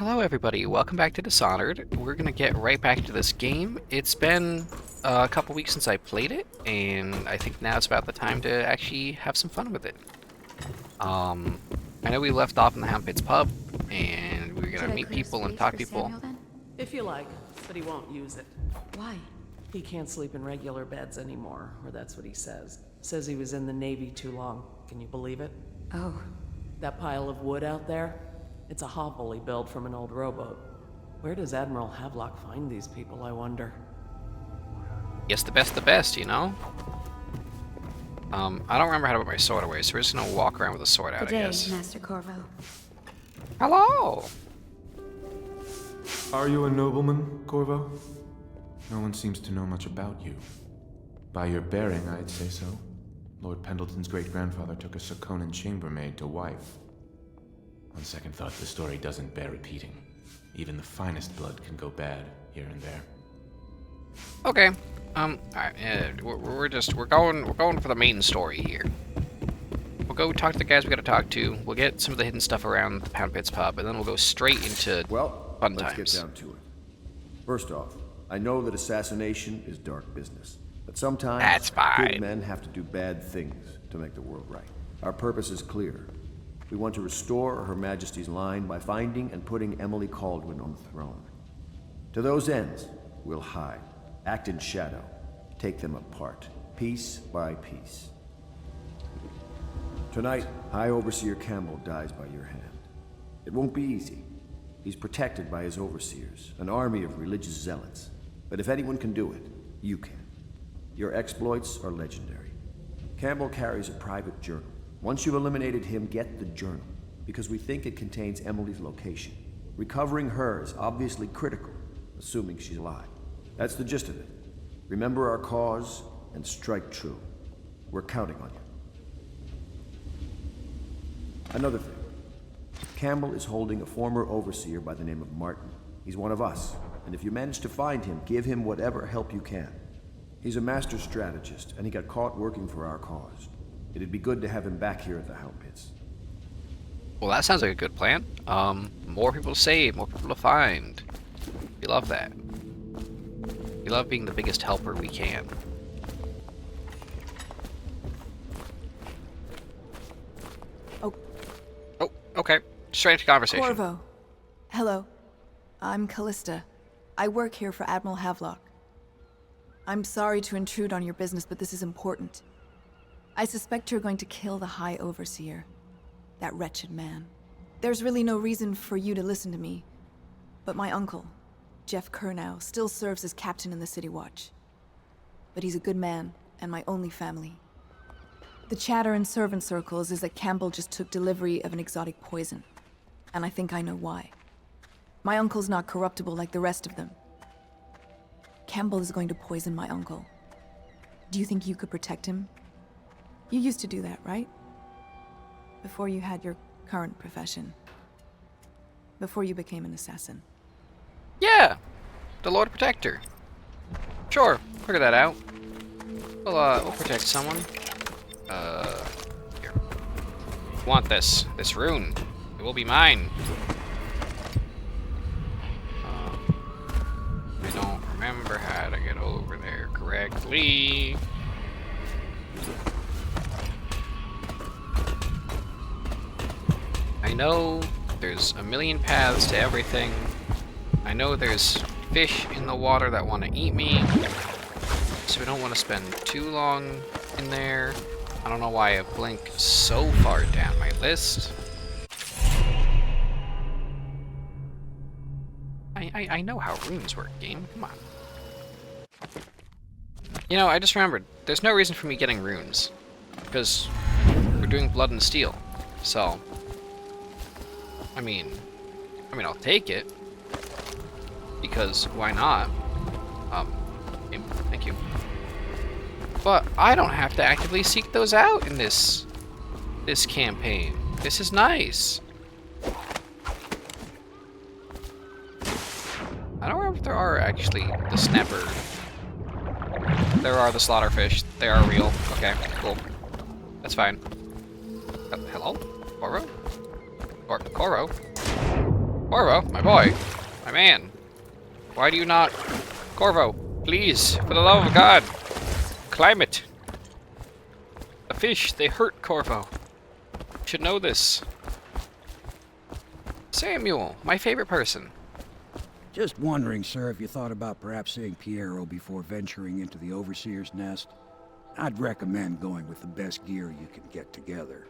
Hello everybody, welcome back to Dishonored. We're gonna get right back to this game. It's been a couple weeks since I played it, and I think now it's about the time to actually have some fun with it. I know we left off in the Hound Pits pub, and we were gonna meet people and talk to people. Then? If you like, but he won't use it. Why? He can't sleep in regular beds anymore, or that's what he says. Says he was in the Navy too long. Can you believe it? Oh, That pile of wood out there? It's a hovel he built from an old rowboat. Where does Admiral Havelock find these people, I wonder? Guess the best, you know? I don't remember how to put my sword away, so we're just gonna walk around with a sword out, good I day, guess. Master Corvo. Hello! Are you a nobleman, Corvo? No one seems to know much about you. By your bearing, I'd say so. Lord Pendleton's great-grandfather took a Sarkonan chambermaid to wife. On second thought, the story doesn't bear repeating. Even the finest blood can go bad here and there. Okay. Alright, we're going for the main story here. We'll go talk to the guys we gotta talk to. We'll get some of the hidden stuff around the Pound Pits pub, and then we'll go straight into fun let's times. get down to it. First off, I know that assassination is dark business, but sometimes That's fine. good men have to do bad things to make the world right. Our purpose is clear. We want to restore Her Majesty's line by finding and putting Emily Caldwin on the throne. To those ends, we'll hide, act in shadow, take them apart, piece by piece. Tonight, High Overseer Campbell dies by your hand. It won't be easy. He's protected by his overseers, an army of religious zealots. But if anyone can do it, you can. Your exploits are legendary. Campbell carries a private journal. Once you've eliminated him, get the journal, because we think it contains Emily's location. Recovering her is obviously critical, assuming she's alive. That's the gist of it. Remember our cause and strike true. We're counting on you. Another thing. Campbell is holding a former overseer by the name of Martin. He's one of us, and if you manage to find him, give him whatever help you can. He's a master strategist, and he got caught working for our cause. It'd be good to have him back here at the Hound Pits. Well, that sounds like a good plan. More people to save, more people to find. We love that. We love being the biggest helper we can. Oh. Oh, okay. Straight into conversation. Corvo. Hello. I'm Callista. I work here for Admiral Havelock. I'm sorry to intrude on your business, but this is important. I suspect you're going to kill the High Overseer. That wretched man. There's really no reason for you to listen to me. But my uncle, Jeff Kernow, still serves as captain in the City Watch. But he's a good man, and my only family. The chatter in servant circles is that Campbell just took delivery of an exotic poison. And I think I know why. My uncle's not corruptible like the rest of them. Campbell is going to poison my uncle. Do you think you could protect him? You used to do that, right? Before you had your current profession. Before you became an assassin. Yeah! The Lord Protector. Sure, figure that out. We'll protect someone. Here. Want this rune. It will be mine. I don't remember how to get over there correctly. I know there's a million paths to everything. I know there's fish in the water that want to eat me. So we don't want to spend too long in there. I don't know why I blink so far down my list. I know how runes work, game. Come on. You know, I just remembered. There's no reason for me getting runes. Because we're doing blood and steel. So... I mean, I'll take it. Because why not? Thank you. But I don't have to actively seek those out in this campaign. This is nice. I don't remember if there are actually the snapper. There are the slaughterfish. They are real. Okay, cool. That's fine. Hello? Corvo? Coro? Corvo, my boy. My man. Why do you not... Corvo, please, for the love of God. Climb it. The fish, they hurt Corvo. You should know this. Samuel, my favorite person. Just wondering, sir, if you thought about perhaps seeing Piero before venturing into the Overseer's nest. I'd recommend going with the best gear you can get together.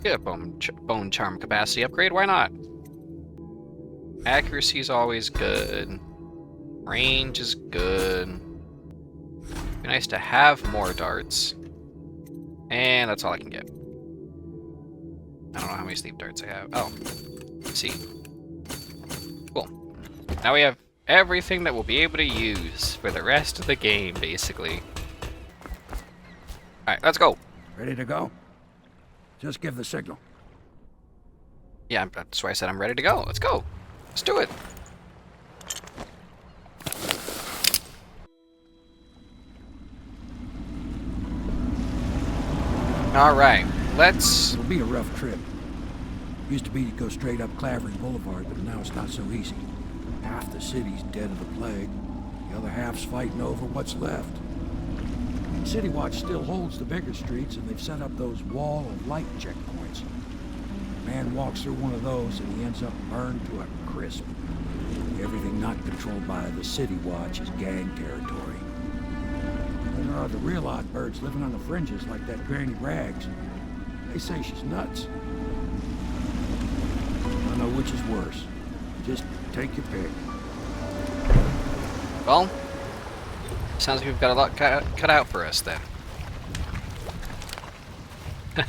Get a bone charm capacity upgrade, why not? Accuracy is always good. Range is good. Be nice to have more darts. And that's all I can get. I don't know how many sleep darts I have. Oh, let's see. Cool. Now we have everything that we'll be able to use for the rest of the game, basically. Alright, let's go. Ready to go? Just give the signal. Yeah, that's why I said I'm ready to go. Let's go. Let's do it. Alright, let's... It'll be a rough trip. Used to be to go straight up Clavering Boulevard, but now it's not so easy. Half the city's dead of the plague. The other half's fighting over what's left. City Watch still holds the bigger streets, and they've set up those wall of light checkpoints. A man walks through one of those, and he ends up burned to a crisp. Everything not controlled by the City Watch is gang territory. Then there are the real odd birds living on the fringes, like that Granny Rags. They say she's nuts. I don't know which is worse. Just take your pick. Well, sounds like we've got a lot cut out for us then.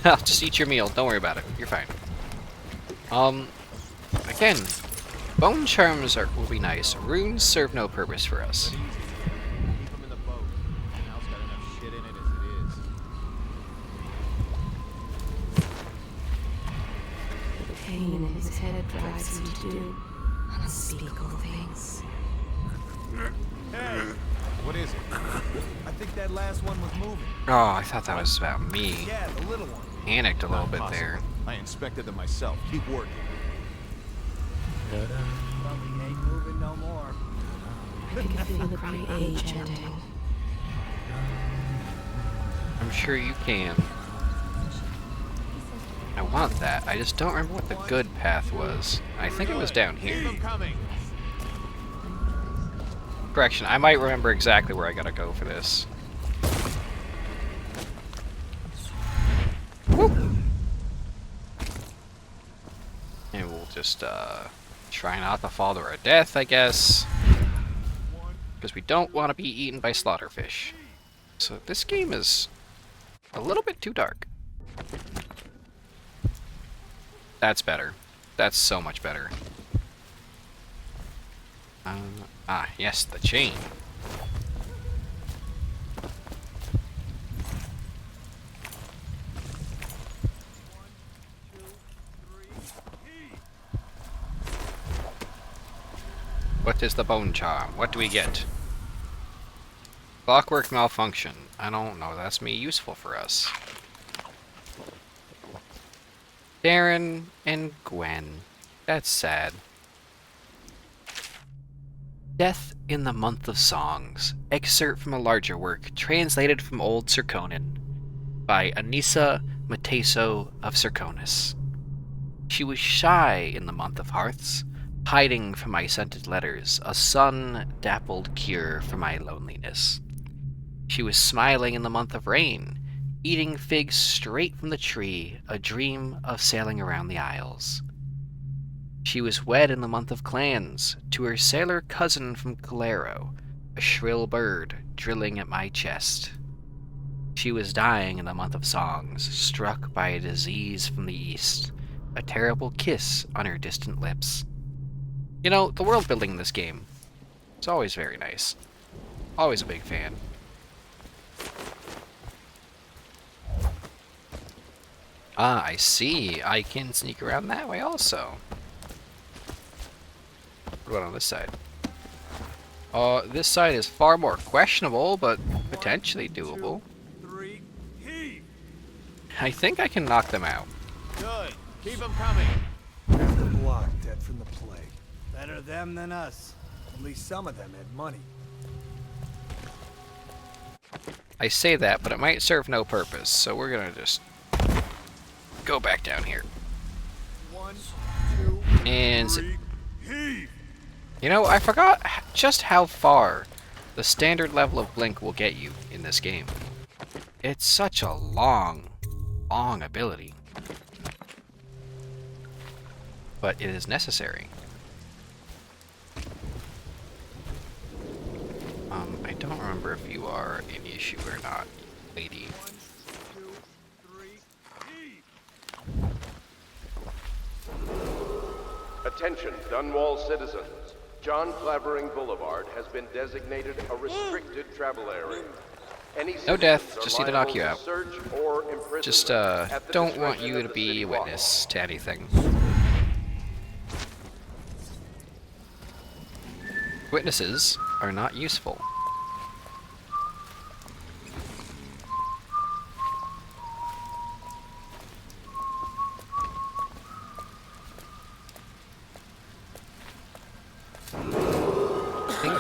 I'll just eat your meal. Don't worry about it. You're fine. Again, bone charms will be nice. Runes serve no purpose for us. Pain in his head drives him to do unspeakable things. Hey, what is it? I think that last one was moving. Oh, I thought that was about me. Yeah, the little one. Panicked a little bit Possible. there. I inspected them myself. Keep working. Probably ain't moving no more. I can feel the great age ending. I'm sure you can. I want that. I just don't remember what the good path was. I think it was down Keep here. them coming. Correction, I might remember exactly where I gotta go for this. Whoop. And we'll just try not to fall to our death, I guess. Because we don't want to be eaten by slaughterfish. So this game is a little bit too dark. That's better. That's so much better. Yes, the chain. What is the bone charm? What do we get? Clockwork malfunction. I don't know. That's me useful for us. Darren and Gwen. That's sad. Death in the Month of Songs. Excerpt from a larger work, translated from Old Serkonan, by Anissa Mateso of Serkonis. She was shy in the month of hearths, hiding from my scented letters, a sun-dappled cure for my loneliness. She was smiling in the month of rain, eating figs straight from the tree, a dream of sailing around the isles. She was wed in the month of clans, to her sailor cousin from Calero, a shrill bird drilling at my chest. She was dying in the month of songs, struck by a disease from the east, a terrible kiss on her distant lips. You know, the world building in this game is always very nice. Always a big fan. Ah, I see. I can sneak around that way also. What about on this side? This side is far more questionable, but potentially doable. 2, 3, heave. I think I can knock them out. Good. Keep them coming. from the plague. Better them than us. At least some of them had money. I say that, but it might serve no purpose, so we're gonna just go back down here. 1, 2, And 3, heave! you know, I forgot just how far the standard level of Blink will get you in this game. It's such a long ability. But it is necessary. I don't remember if you are an issue or not, lady. 1, 2, 3, heave! Attention, Dunwall citizens. John Clavering Boulevard has been designated a restricted travel area. Any No death, citizens are just need to knock you liable out. to search or imprisonment Just, at the don't want discretion you of to the be city a witness to anything. Witnesses are not useful.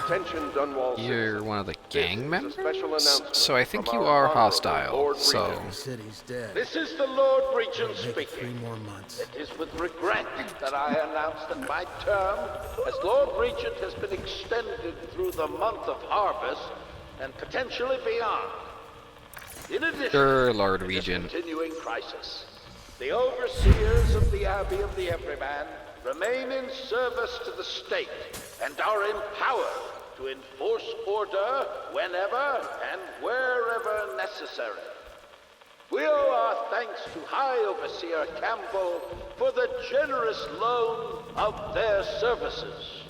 Attention, Dunwall You're citizens. one of the This gang is a members? special announcement So I think from you our are honorable hostile, Lord so... Regent. The city's dead. This is the Lord Regent Make it 3 speaking. more months. It is with regret that I announce that my term as Lord Regent has been extended through the month of harvest and potentially beyond. In addition Sure, Lord to this Regent. continuing crisis, the overseers of the Abbey of the Everyman remain in service to the state and are empowered to enforce order whenever and wherever necessary. We owe our thanks to High Overseer Campbell for the generous loan of their services.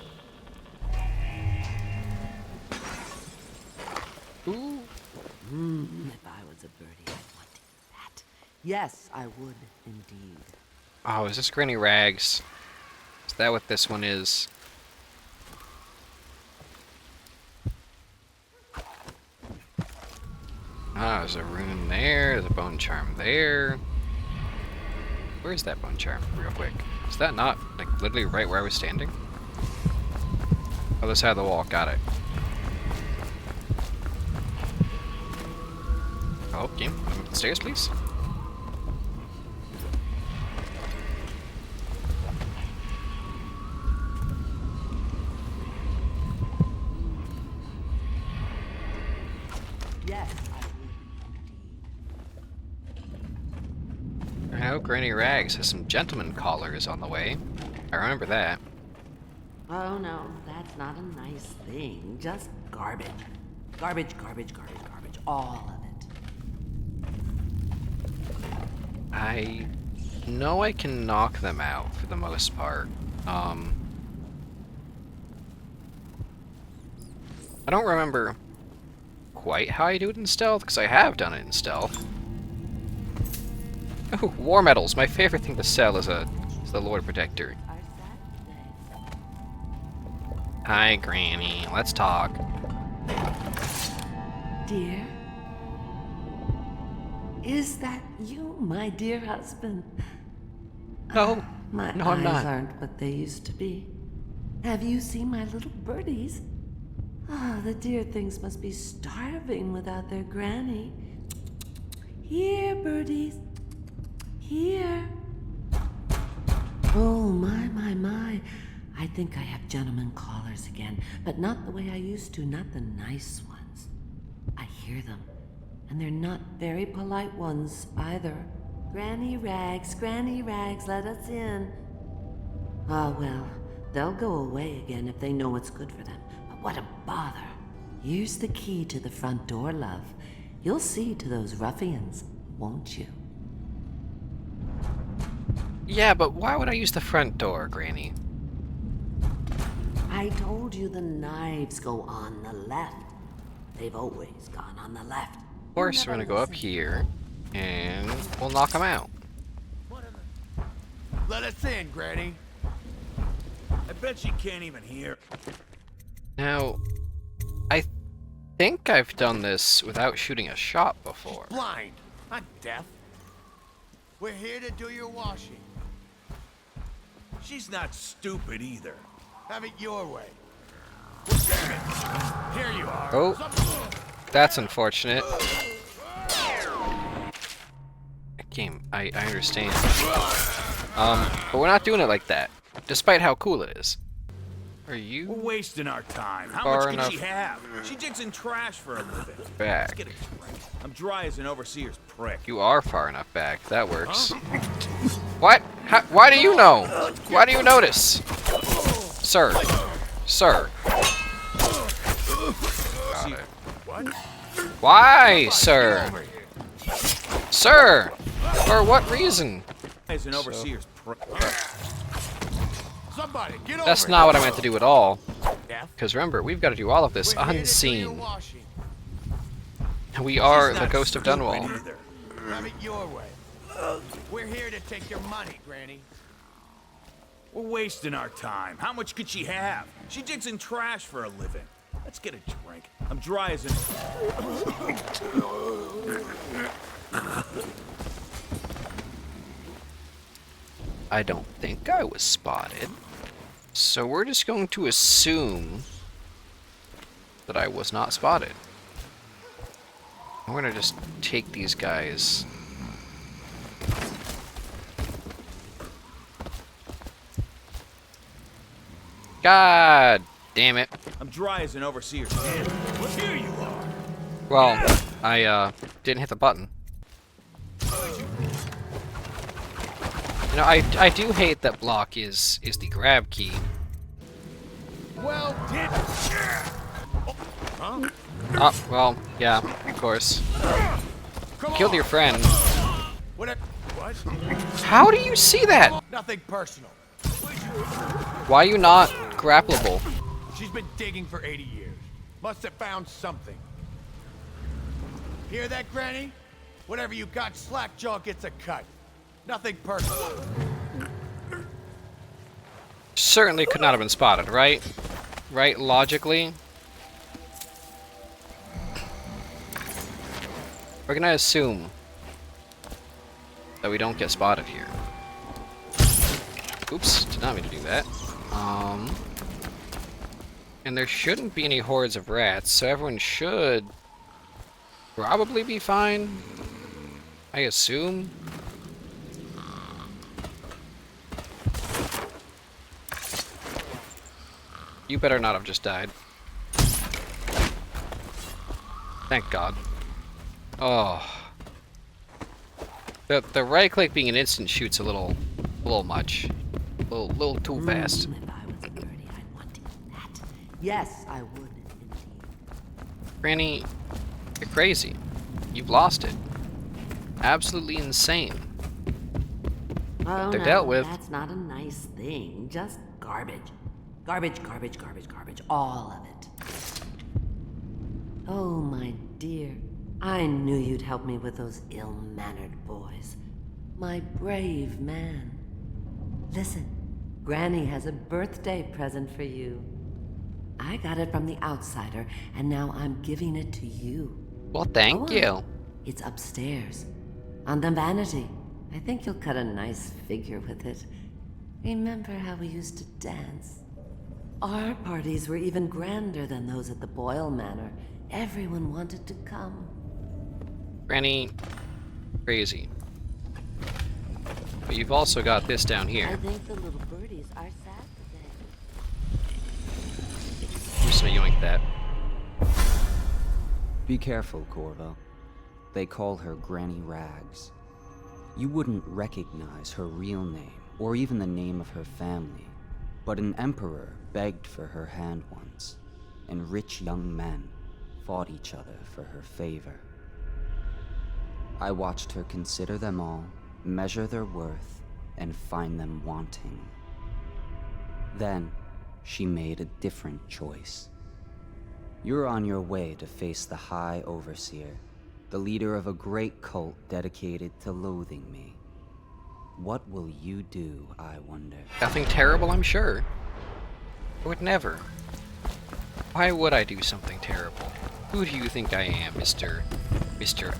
Ooh. If I was a birdie, I'd want to eat that. Yes, I would indeed. Oh, is this Granny Rags? Is that what this one is? Ah, there's a rune there, there's a bone charm there. Where's that bone charm, real quick? Is that not, like, literally right where I was standing? Other side of the wall, got it. Oh, game, up the stairs, please. Yes, I would. I know Granny Rags has some gentleman collars on the way. I remember that. Oh no, that's not a nice thing. Just garbage. Garbage, garbage, garbage, garbage. All of it. I know I can knock them out for the most part. I don't remember quite how I do it in stealth, because I have done it in stealth. Oh, war medals! My favorite thing to sell is the Lord Protector. Are sad days. Hi, Granny. Let's talk. Dear? Is that you, my dear husband? No, My no, I'm eyes not. aren't what they used to be. Have you seen my little birdies? Ah, the dear things must be starving without their granny. Here, birdies. Here. Oh, my. I think I have gentlemen callers again, but not the way I used to, not the nice ones. I hear them, and they're not very polite ones either. Granny Rags, let us in. Ah, well, they'll go away again if they know what's good for them. But what a bother. Here's the key to the front door, love. You'll see to those ruffians, won't you? Yeah, but why would I use the front door, Granny? I told you the knives go on the left. They've always gone on the left. Of course, we're gonna go up here, and we'll knock them out. Let us in, Granny. I bet she can't even hear. Now, I think I've done this without shooting a shot before. Blind, not deaf. We're here to do your washing. She's not stupid either. Have it your way. Well, damn it. Here you are. Oh, that's unfortunate. Game, I understand. But we're not doing it like that, despite how cool it is. Are you We're wasting our time. How far much enough can she have? She digs in trash for a living. back? Let's get a drink. I'm dry as an overseer's prick. You are far enough back. That works. What? Why do you know? Why do you notice? Sir. Sir. Got it. What? Why, sir? Sir! For what reason? As an overseer's prick. Somebody, get over That's not what I meant to do at all. here. Because remember, we've got to do all of this We're here to do your unseen. washing. We are She's the not Ghost of stupid Dunwall. either. Have it your way. We're here to take your money, Granny. We're wasting our time. How much could she have? She digs in trash for a living. Let's get a drink. I'm dry as an... I don't think I was spotted. So we're just going to assume that I was not spotted. We're gonna just take these guys. God damn it. I'm dry as an overseer's hand. Well, here you are. Well, I didn't hit the button. You know, I do hate that block is the grab key. Well, did... Huh? Oh, well, yeah, of course. Come Killed on. your friend. What? What? How do you see that? Nothing personal. Why are you not grappleable? She's been digging for 80 years. Must have found something. Hear that, Granny? Whatever you got, Slackjaw gets a cut. Nothing personal. Certainly could not have been spotted, right? Right, logically? We're gonna assume that we don't get spotted here. Oops, did not mean to do that. And there shouldn't be any hordes of rats, so everyone should probably be fine. I assume. You better not have just died. Thank God. Oh. The right click being an instant shoot's a little much. A little too fast. If I was a birdie, I'd want to eat that. Yes, I would, indeed. Granny, you're crazy. You've lost it. Absolutely insane. Oh, They're no, dealt with. That's not a nice thing. Just garbage. Garbage, garbage, garbage, garbage. All of it. Oh, my dear. I knew you'd help me with those ill-mannered boys. My brave man. Listen, Granny has a birthday present for you. I got it from the outsider, and now I'm giving it to you. Well, thank Go on. you. It's upstairs, on the vanity. I think you'll cut a nice figure with it. Remember how we used to dance? Our parties were even grander than those at the Boyle Manor. Everyone wanted to come. Granny, crazy. But you've also got this down I here. think the little birdies are sad today. I'm just gonna yoink that. Be careful, Corvo. They call her Granny Rags. You wouldn't recognize her real name, or even the name of her family, but an emperor begged for her hand once, and rich young men fought each other for her favor. I watched her consider them all, measure their worth, and find them wanting. Then, she made a different choice. You're on your way to face the High Overseer, the leader of a great cult dedicated to loathing me. What will you do, I wonder? Nothing terrible, I'm sure. I would never. Why would I do something terrible? Who do you think I am, Mr.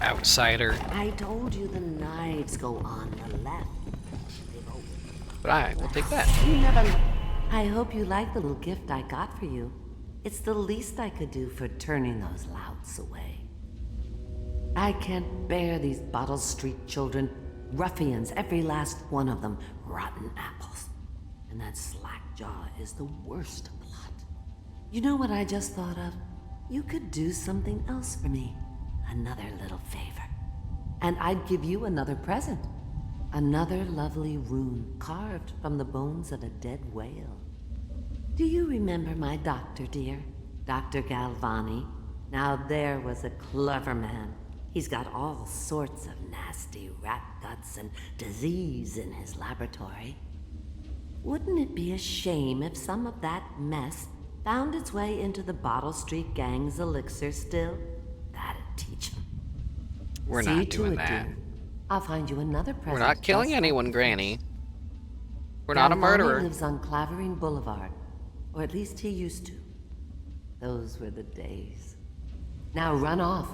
Outsider? I told you the knives go on the left. They go but I will take that. You never. I hope you like the little gift I got for you. It's the least I could do for turning those louts away. I can't bear these Bottle Street children. Ruffians, every last one of them. Rotten apples. And that Slackjaw is the worst of the lot. You know what I just thought of? You could do something else for me. Another little favor. And I'd give you another present. Another lovely rune carved from the bones of a dead whale. Do you remember my doctor, dear? Dr. Galvani? Now there was a clever man. He's got all sorts of nasty rat guts and disease in his laboratory. Wouldn't it be a shame if some of that mess found its way into the Bottle Street Gang's elixir still? That'd teach him. We're See not to doing it, that. dear. I'll find you another present. We're not killing just like anyone, this. Granny. We're not a Galvani murderer. lives on Clavering Boulevard, or at least he used to. Those were the days. Now run off.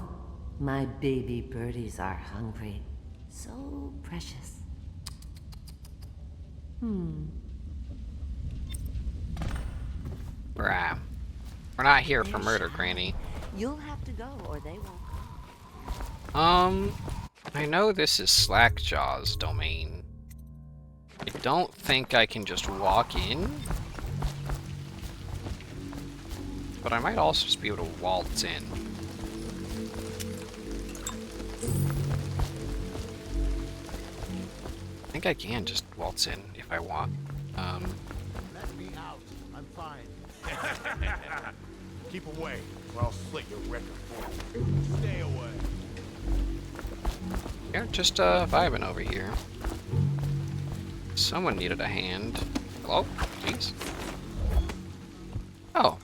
My baby birdies are hungry. So precious. We're not here for murder, Granny. You'll have to go, or they won't come. I know this is Slackjaw's domain. I don't think I can just walk in. But I might also just be able to waltz in. I think I can just waltz in if I want. Let me out. I'm fine. Keep away, or I'll slit your record for you. Stay away. Yeah, just vibing over here. Someone needed a hand. Hello? Please? Oh.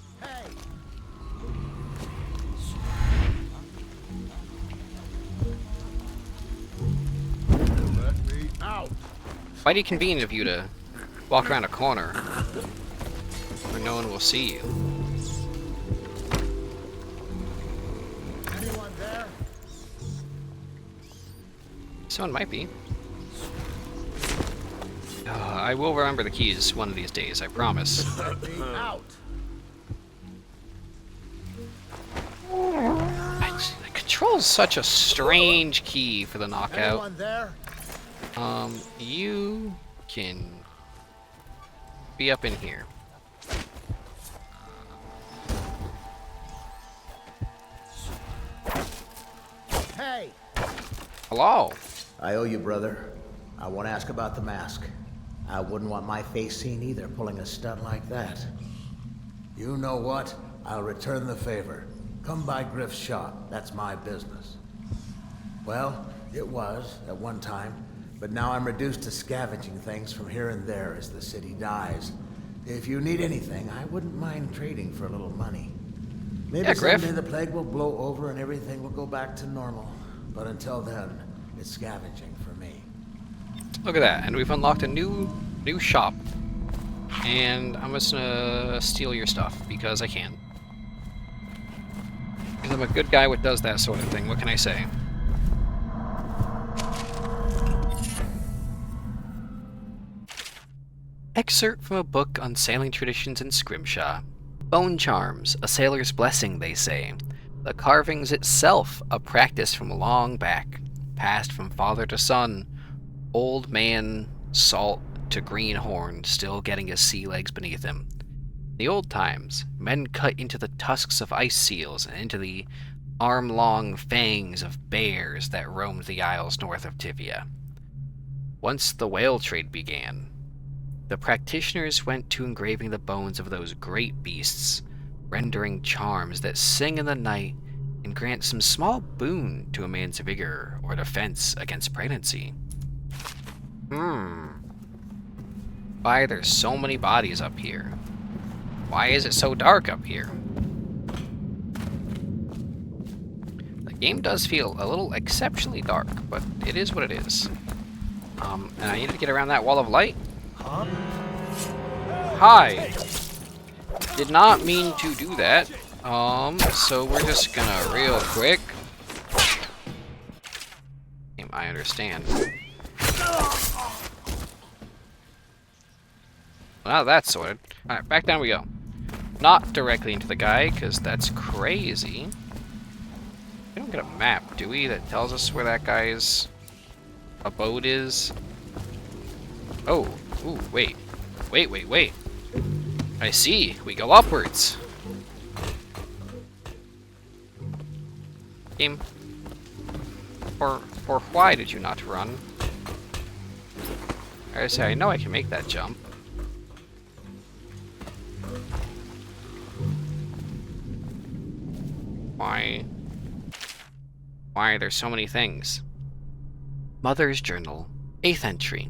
Let me out. Mighty convenient of you to walk around a corner where no one will see you. Anyone there? Someone might be. I will remember the keys one of these days, I promise. Let me out. The control's such a strange key for the knockout. Anyone there? You can be up in here. Hey. Hello? I owe you, brother. I want to ask about the mask. I wouldn't want my face seen either, pulling a stunt like that. You know what? I'll return the favor. Come by Griff's shop. That's my business. Well, it was, at one time, but now I'm reduced to scavenging things from here and there as the city dies. If you need anything, I wouldn't mind trading for a little money. Maybe Yeah, Griff. someday the plague will blow over and everything will go back to normal. But until then, it's scavenging for me. Look at that, and we've unlocked a new shop. And I'm just gonna steal your stuff, because I can. Because I'm a good guy what does that sort of thing, what can I say? Excerpt from a book on sailing traditions in Scrimshaw. Bone charms, a sailor's blessing, they say. The carvings itself, a practice from long back, passed from father to son. Old man salt to greenhorn, still getting his sea legs beneath him. In the old times, men cut into the tusks of ice seals and into the arm-long fangs of bears that roamed the isles north of Tivia. Once the whale trade began, the practitioners went to engraving the bones of those great beasts, rendering charms that sing in the night and grant some small boon to a man's vigor or defense against pregnancy. Why there's so many bodies up here? Why is it so dark up here? The game does feel a little exceptionally dark, but it is what it is. And I need to get around that wall of light. Hi! Did not mean to do that. So we're just gonna real quick. I understand. Well, now that's sorted. Alright, back down we go. Not directly into the guy, because that's crazy. We don't get a map, do we, that tells us where that guy's abode is? Oh, ooh, wait. Wait. I see. We go upwards. Game. Or why did you not run? I say, I know I can make that jump. Why? Why are there so many things? Mother's Journal, 8th entry.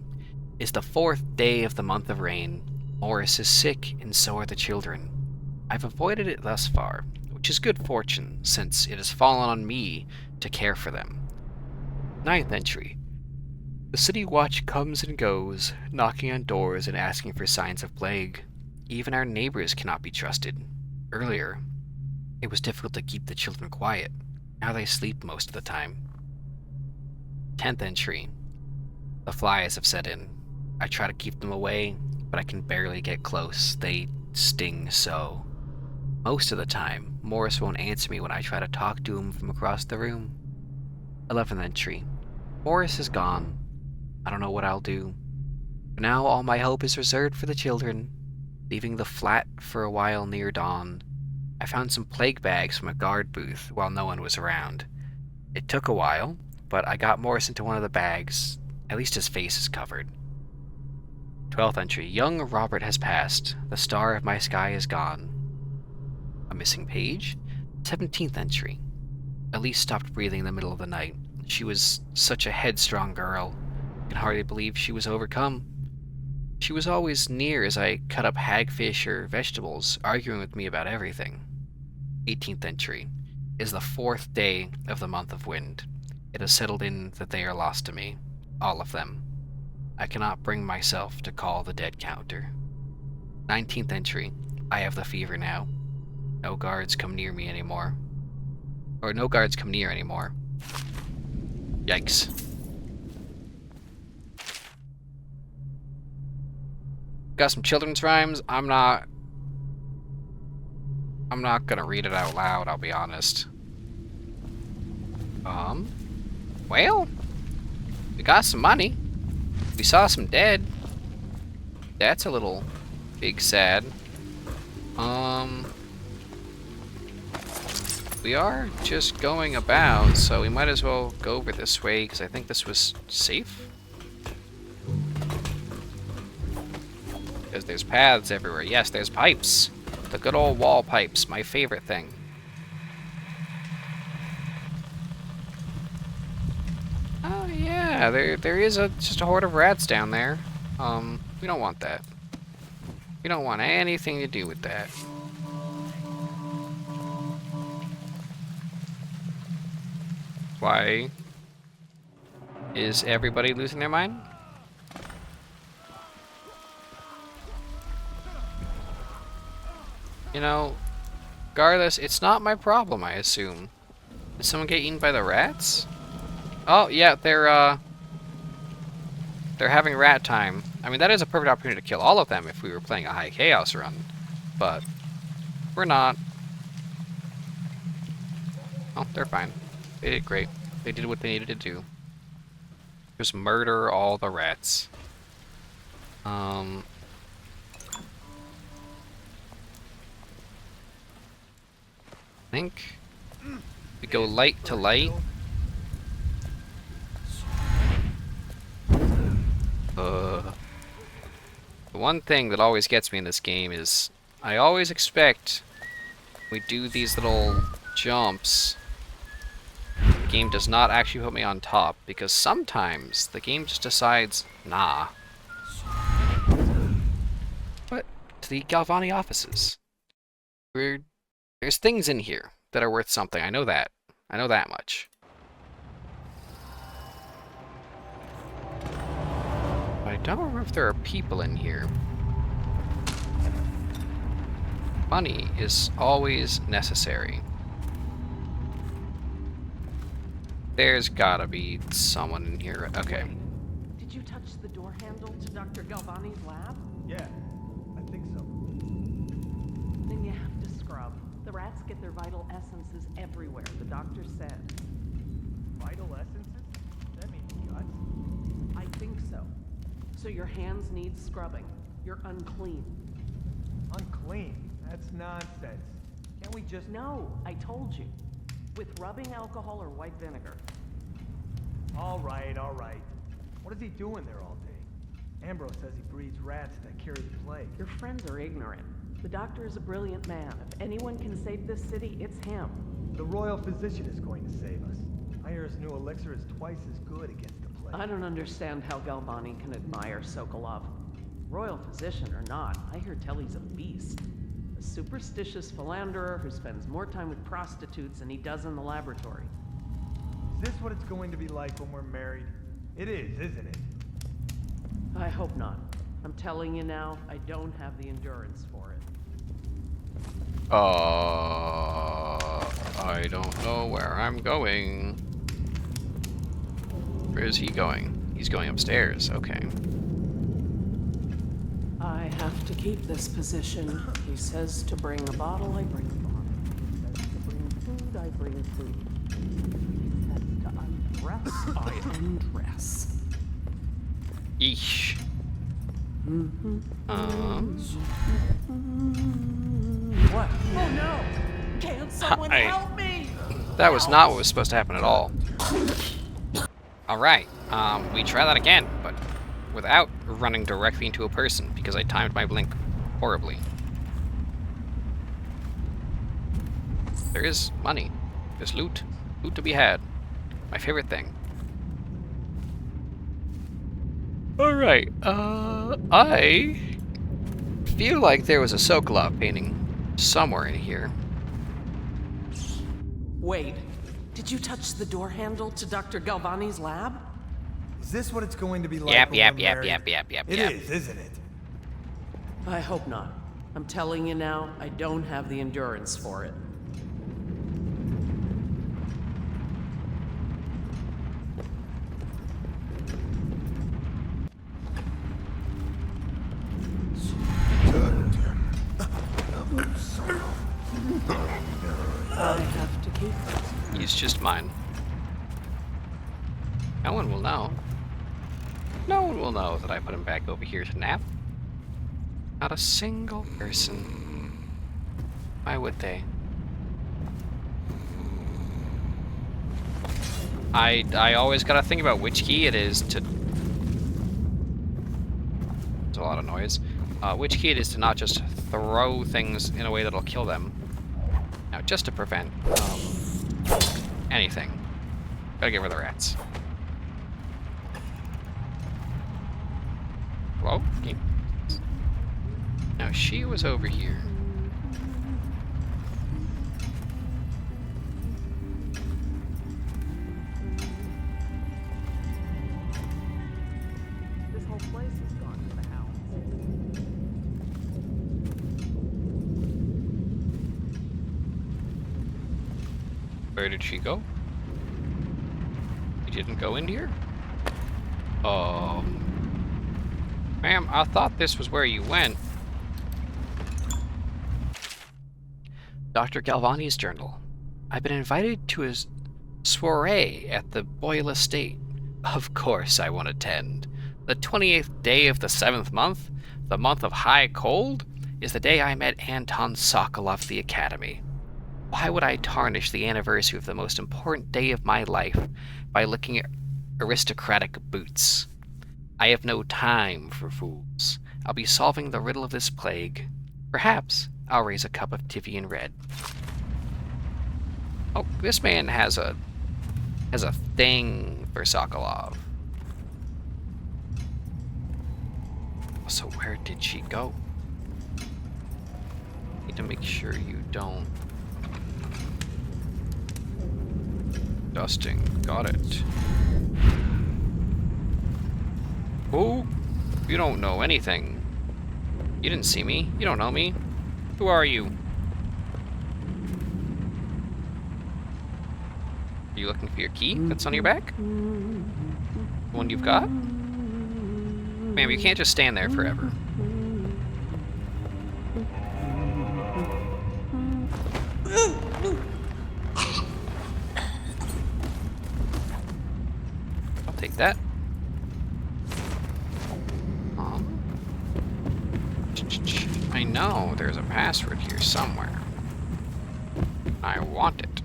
Is the 4th day of the month of rain. Morris is sick, and so are the children. I've avoided it thus far, which is good fortune, since it has fallen on me to care for them. 9th entry. The city watch comes and goes, knocking on doors and asking for signs of plague. Even our neighbors cannot be trusted. Earlier, it was difficult to keep the children quiet. Now they sleep most of the time. 10th entry. The flies have set in. I try to keep them away, but I can barely get close. They sting so. Most of the time, Morris won't answer me when I try to talk to him from across the room. 11th entry. Morris is gone. I don't know what I'll do. For now, all my hope is reserved for the children. Leaving the flat for a while near dawn, I found some plague bags from a guard booth while no one was around. It took a while, but I got Morris into one of the bags. At least his face is covered. 12th entry. Young Robert has passed. The star of my sky is gone. A missing page? 17th entry. Elise stopped breathing in the middle of the night. She was such a headstrong girl. I can hardly believe she was overcome. She was always near as I cut up hagfish or vegetables, arguing with me about everything. 18th entry. Is the 4th day of the month of wind. It has settled in that they are lost to me. All of them. I cannot bring myself to call the dead counter. 19th entry. I have the fever now. No guards come near me anymore. Or no guards come near anymore. Yikes. Got some children's rhymes. I'm not gonna read it out loud, I'll be honest. Well, we got some money. We saw some dead. That's a little big sad. We are just going about, so we might as well go over this way, because I think this was safe. Because there's paths everywhere. Yes, there's pipes. The good old wall pipes, my favorite thing. Oh yeah, there is just a horde of rats down there. We don't want that. We don't want anything to do with that. Why is everybody losing their mind? You know, regardless, it's not my problem, I assume. Did someone get eaten by the rats? Oh, yeah, they're having rat time. I mean, that is a perfect opportunity to kill all of them if we were playing a high chaos run. But we're not. Oh, they're fine. They did great. They did what they needed to do. Just murder all the rats. I think we go light to light. The one thing that always gets me in this game is I always expect we do these little jumps. The game does not actually put me on top, because sometimes the game just decides, nah. But to the Galvani offices. There's things in here that are worth something. I know that. I know that much. But I don't remember if there are people in here. Money is always necessary. There's gotta be someone in here. Okay. Did you touch the door handle to Dr. Galvani's lab? Yeah. rats get their vital essences everywhere, the doctor said. Vital essences? That means guts. I think so. So your hands need scrubbing. You're unclean. Unclean? That's nonsense. Can't we just... No, I told you. With rubbing alcohol or white vinegar. All right, all right. What is he doing there all day? Ambrose says he breeds rats that carry the plague. Your friends are ignorant. The doctor is a brilliant man. If anyone can save this city, it's him. The royal physician is going to save us. I hear his new elixir is twice as good against the plague. I don't understand how Galvani can admire Sokolov. Royal physician or not, I hear tell he's a beast. A superstitious philanderer who spends more time with prostitutes than he does in the laboratory. Is this what it's going to be like when we're married? It is, isn't it? I hope not. I'm telling you now, I don't have the endurance for it. I don't know where I'm going. Where is he going? He's going upstairs, okay. I have to keep this position. He says to bring a bottle, I bring a bottle. He says to bring food, I bring food. He says to undress, I undress. Yeesh. What? Oh no! Can't someone help me? That was not what was supposed to happen at all. Alright, we try that again, but without running directly into a person, because I timed my blink horribly. There is money. There's loot. Loot to be had. My favorite thing. Alright, I feel like there was a Sokolov painting somewhere in here. Wait, did you touch the door handle to Dr. Galvani's lab? Is this what it's going to be like Yep. It is, isn't it? I hope not. I'm telling you now, I don't have the endurance for it. I have to keep this. He's just mine. No one will know. No one will know that I put him back over here to nap. Not a single person. Why would they? I always gotta think about which key it is to... There's a lot of noise. Which key it is to not just throw things in a way that'll kill them. Now, just to prevent anything. Gotta get rid of the rats. Whoa. Now, she was over here. This whole place has gone to the hounds. Where did she go? She didn't go in here? Ma'am, I thought this was where you went. Dr. Galvani's journal. I've been invited to his soiree at the Boyle estate. Of course I won't attend. The 28th day of the 7th month, the month of high cold, is the day I met Anton Sokolov at the Academy. Why would I tarnish the anniversary of the most important day of my life by looking at aristocratic boots? I have no time for fools. I'll be solving the riddle of this plague. Perhaps I'll raise a cup of Tivian Red. Oh, this man has a thing for Sokolov. So where did she go? Need to make sure you don't. Dusting, got it. Oh, you don't know anything. You didn't see me. You don't know me. Who are you? Are you looking for your key that's on your back? The one you've got? Ma'am, you can't just stand there forever. that. I know there's a password here somewhere. I want it.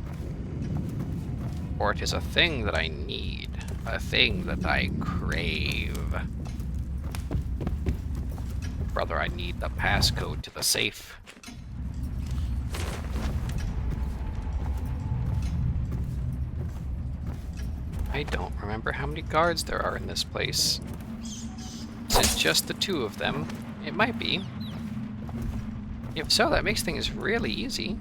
Or it is a thing that I need. A thing that I crave. Brother, I need the passcode to the safe. I don't remember how many guards there are in this place. Is it just the two of them? It might be. If so, that makes things really easy.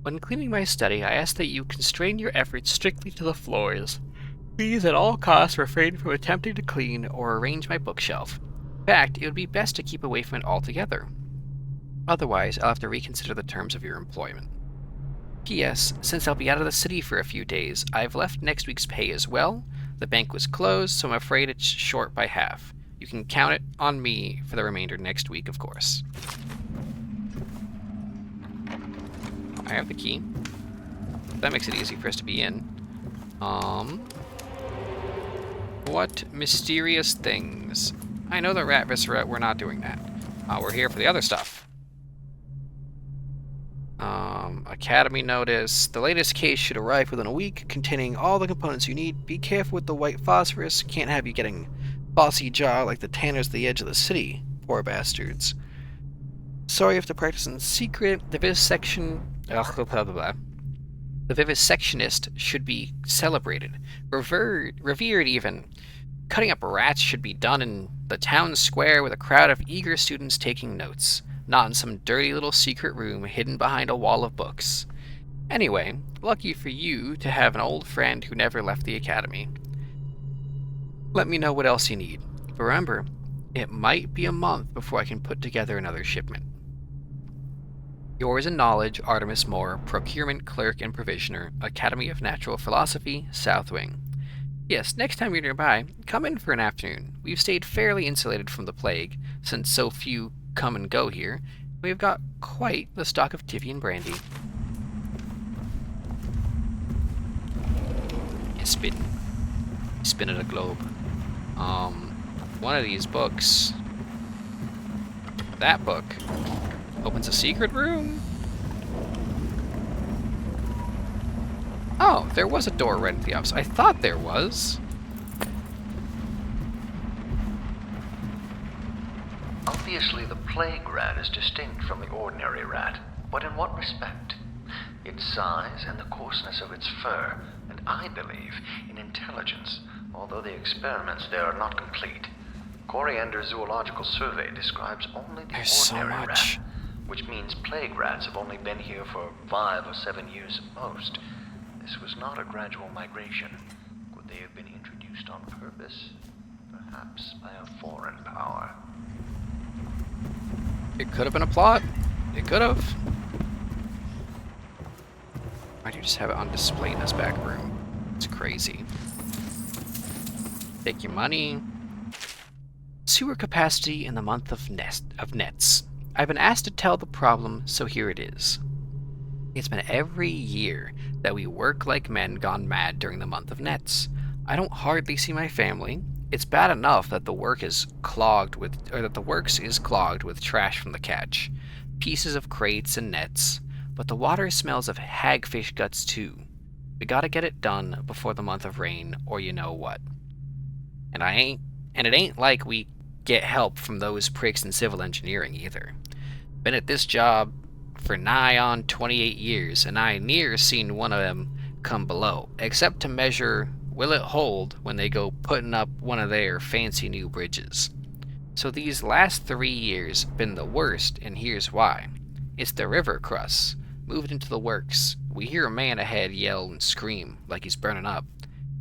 When cleaning my study, I ask that you constrain your efforts strictly to the floors. Please at all costs refrain from attempting to clean or arrange my bookshelf. In fact, it would be best to keep away from it altogether. Otherwise, I'll have to reconsider the terms of your employment. P.S. Since I'll be out of the city for a few days, I've left next week's pay as well. The bank was closed, so I'm afraid it's short by half. You can count it on me for the remainder next week, of course. I have the key. That makes it easy for us to be in. What mysterious things? I know the Rat Viscera, we're not doing that. We're here for the other stuff. Academy notice. The latest case should arrive within a week, containing all the components you need. Be careful with the white phosphorus. Can't have you getting bossy jaw like the tanners at the edge of the city. Poor bastards. Sorry you have to practice in secret. The vivisectionist should be celebrated. Revered even. Cutting up rats should be done in the town square with a crowd of eager students taking notes. Not in some dirty little secret room hidden behind a wall of books. Anyway, lucky for you to have an old friend who never left the academy. Let me know what else you need. But remember, it might be a month before I can put together another shipment. Yours in knowledge, Artemis Moore, Procurement Clerk and Provisioner, Academy of Natural Philosophy, South Wing. Yes, next time you're nearby, come in for an afternoon. We've stayed fairly insulated from the plague, since so few come and go here. We've got quite the stock of Tivian brandy. Spin at a globe. One of these books. That book opens a secret room. Oh, there was a door right at the office. I thought there was. Obviously, the plague rat is distinct from the ordinary rat, but in what respect? Its size and the coarseness of its fur, and I believe in intelligence, although the experiments there are not complete. Coriander Zoological Survey describes only the ordinary rat, which means plague rats have only been here for 5 or 7 years at most. This was not a gradual migration. Could they have been introduced on purpose? Perhaps by a foreign power. It could have been a plot. It could have. Why do you just have it on display in this back room? It's crazy. Take your money. Sewer capacity in the month of nets. I've been asked to tell the problem, so here it is. It's been every year that we work like men gone mad during the month of nets. I don't hardly see my family. It's bad enough that the works is clogged with trash from the catch, pieces of crates and nets, but the water smells of hagfish guts too. We gotta get it done before the month of rain, or you know what. And it ain't like we get help from those pricks in civil engineering either. Been at this job for nigh on 28 years, and I near seen one of them come below, except to measure will it hold when they go putting up one of their fancy new bridges. So these last 3 years been the worst, and here's why. It's the river crusts. Moved into the works. We hear a man ahead yell and scream like he's burning up,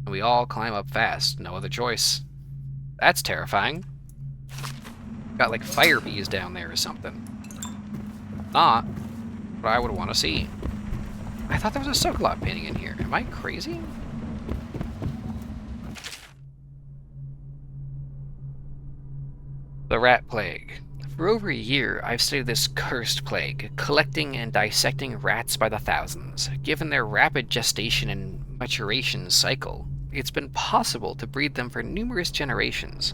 and we all climb up fast, no other choice. That's terrifying. Got like fire bees down there or something. Not what I would want to see. I thought there was a Sokolov painting in here. Am I crazy? The rat plague. For over a year, I've studied this cursed plague, collecting and dissecting rats by the thousands. Given their rapid gestation and maturation cycle, it's been possible to breed them for numerous generations.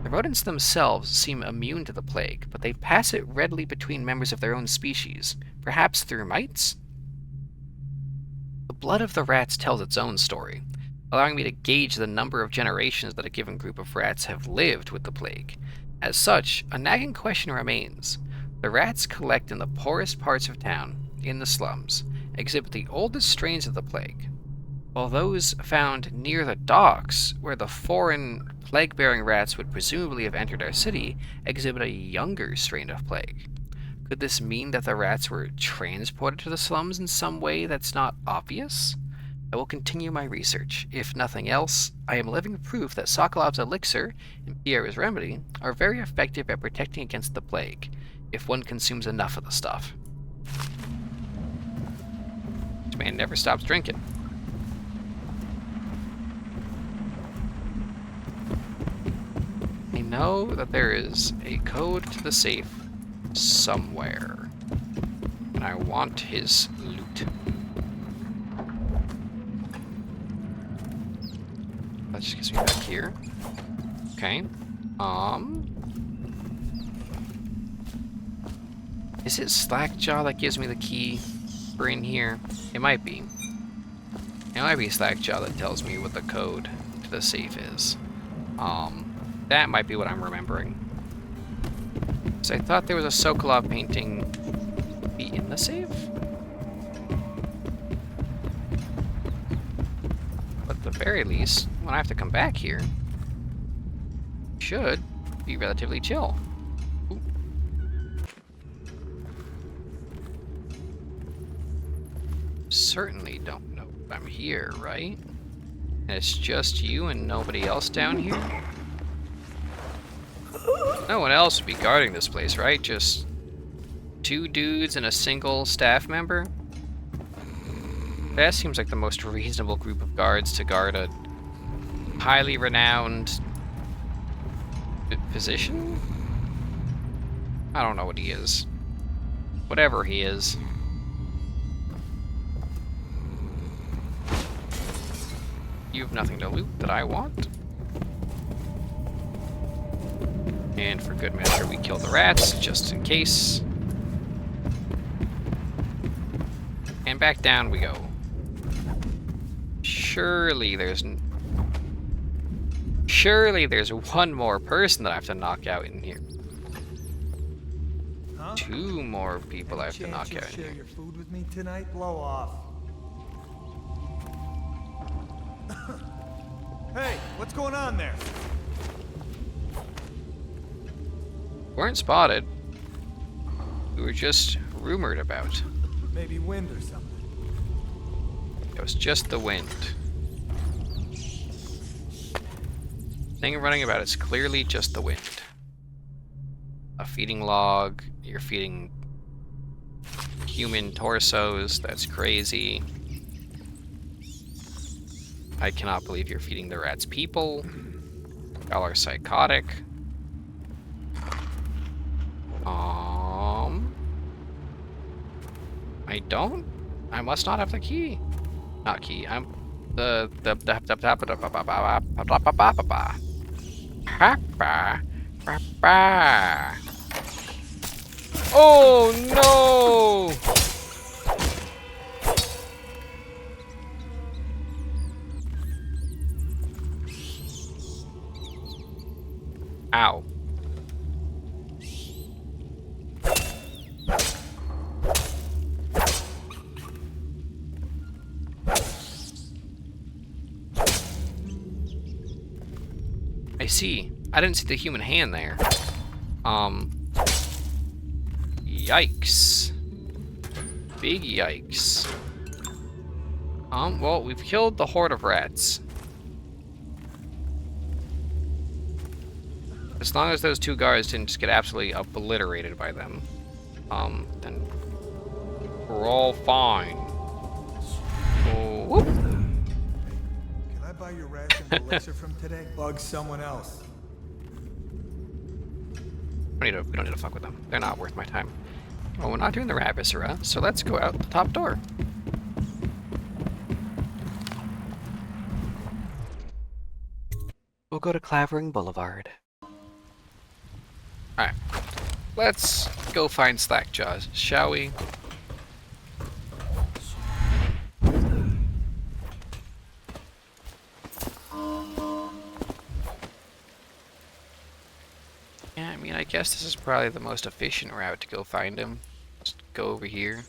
The rodents themselves seem immune to the plague, but they pass it readily between members of their own species, perhaps through mites? The blood of the rats tells its own story, allowing me to gauge the number of generations that a given group of rats have lived with the plague. As such, a nagging question remains. The rats collect in the poorest parts of town, in the slums, exhibit the oldest strains of the plague, while those found near the docks, where the foreign plague-bearing rats would presumably have entered our city, exhibit a younger strain of plague. Could this mean that the rats were transported to the slums in some way that's not obvious? I will continue my research. If nothing else, I am living proof that Sokolov's elixir and Pierre's remedy are very effective at protecting against the plague, if one consumes enough of the stuff. This man never stops drinking. I know that there is a code to the safe somewhere, and I want his loot. That just gets me back here. Okay. Is it Slackjaw that gives me the key for in here? It might be. It might be Slackjaw that tells me what the code to the safe is. That might be what I'm remembering. So I thought there was a Sokolov painting be in the safe? But at the very least, when I have to come back here, it should be relatively chill. Ooh. Certainly don't know I'm here, right? And it's just you and nobody else down here? No one else would be guarding this place, right? Just two dudes and a single staff member? That seems like the most reasonable group of guards to guard a highly renowned position? I don't know what he is. Whatever he is. You have nothing to loot that I want. And for good measure, we kill the rats, just in case. And back down we go. Surely there's one more person that I have to knock out in here. Huh? Two more people I have to knock out in share here. your food with me tonight? Blow off. Hey, what's going on there? Weren't spotted. We were just rumored about. Maybe wind or something. It was just the wind. Thing I'm running about is clearly just the wind. A feeding log, you're feeding human torsos, that's crazy. I cannot believe you're feeding the rats people. Y'all are psychotic. I must not have the key. Not key. I'm the Oh no! Ow. I see. I didn't see the human hand there. Yikes. Big yikes. Well, we've killed the horde of rats. As long as those two guards didn't just get absolutely obliterated by them, then we're all fine. Oh, whoop. Can I buy your ration of elixir from today? Bug someone else. We don't need to fuck with them. They're not worth my time. Well, we're not doing the rat viscera, so let's go out the top door. we'll go to Clavering Boulevard. Alright. Let's go find Slackjaw, shall we? Yeah, I mean, I guess this is probably the most efficient route to go find him. Just go over here.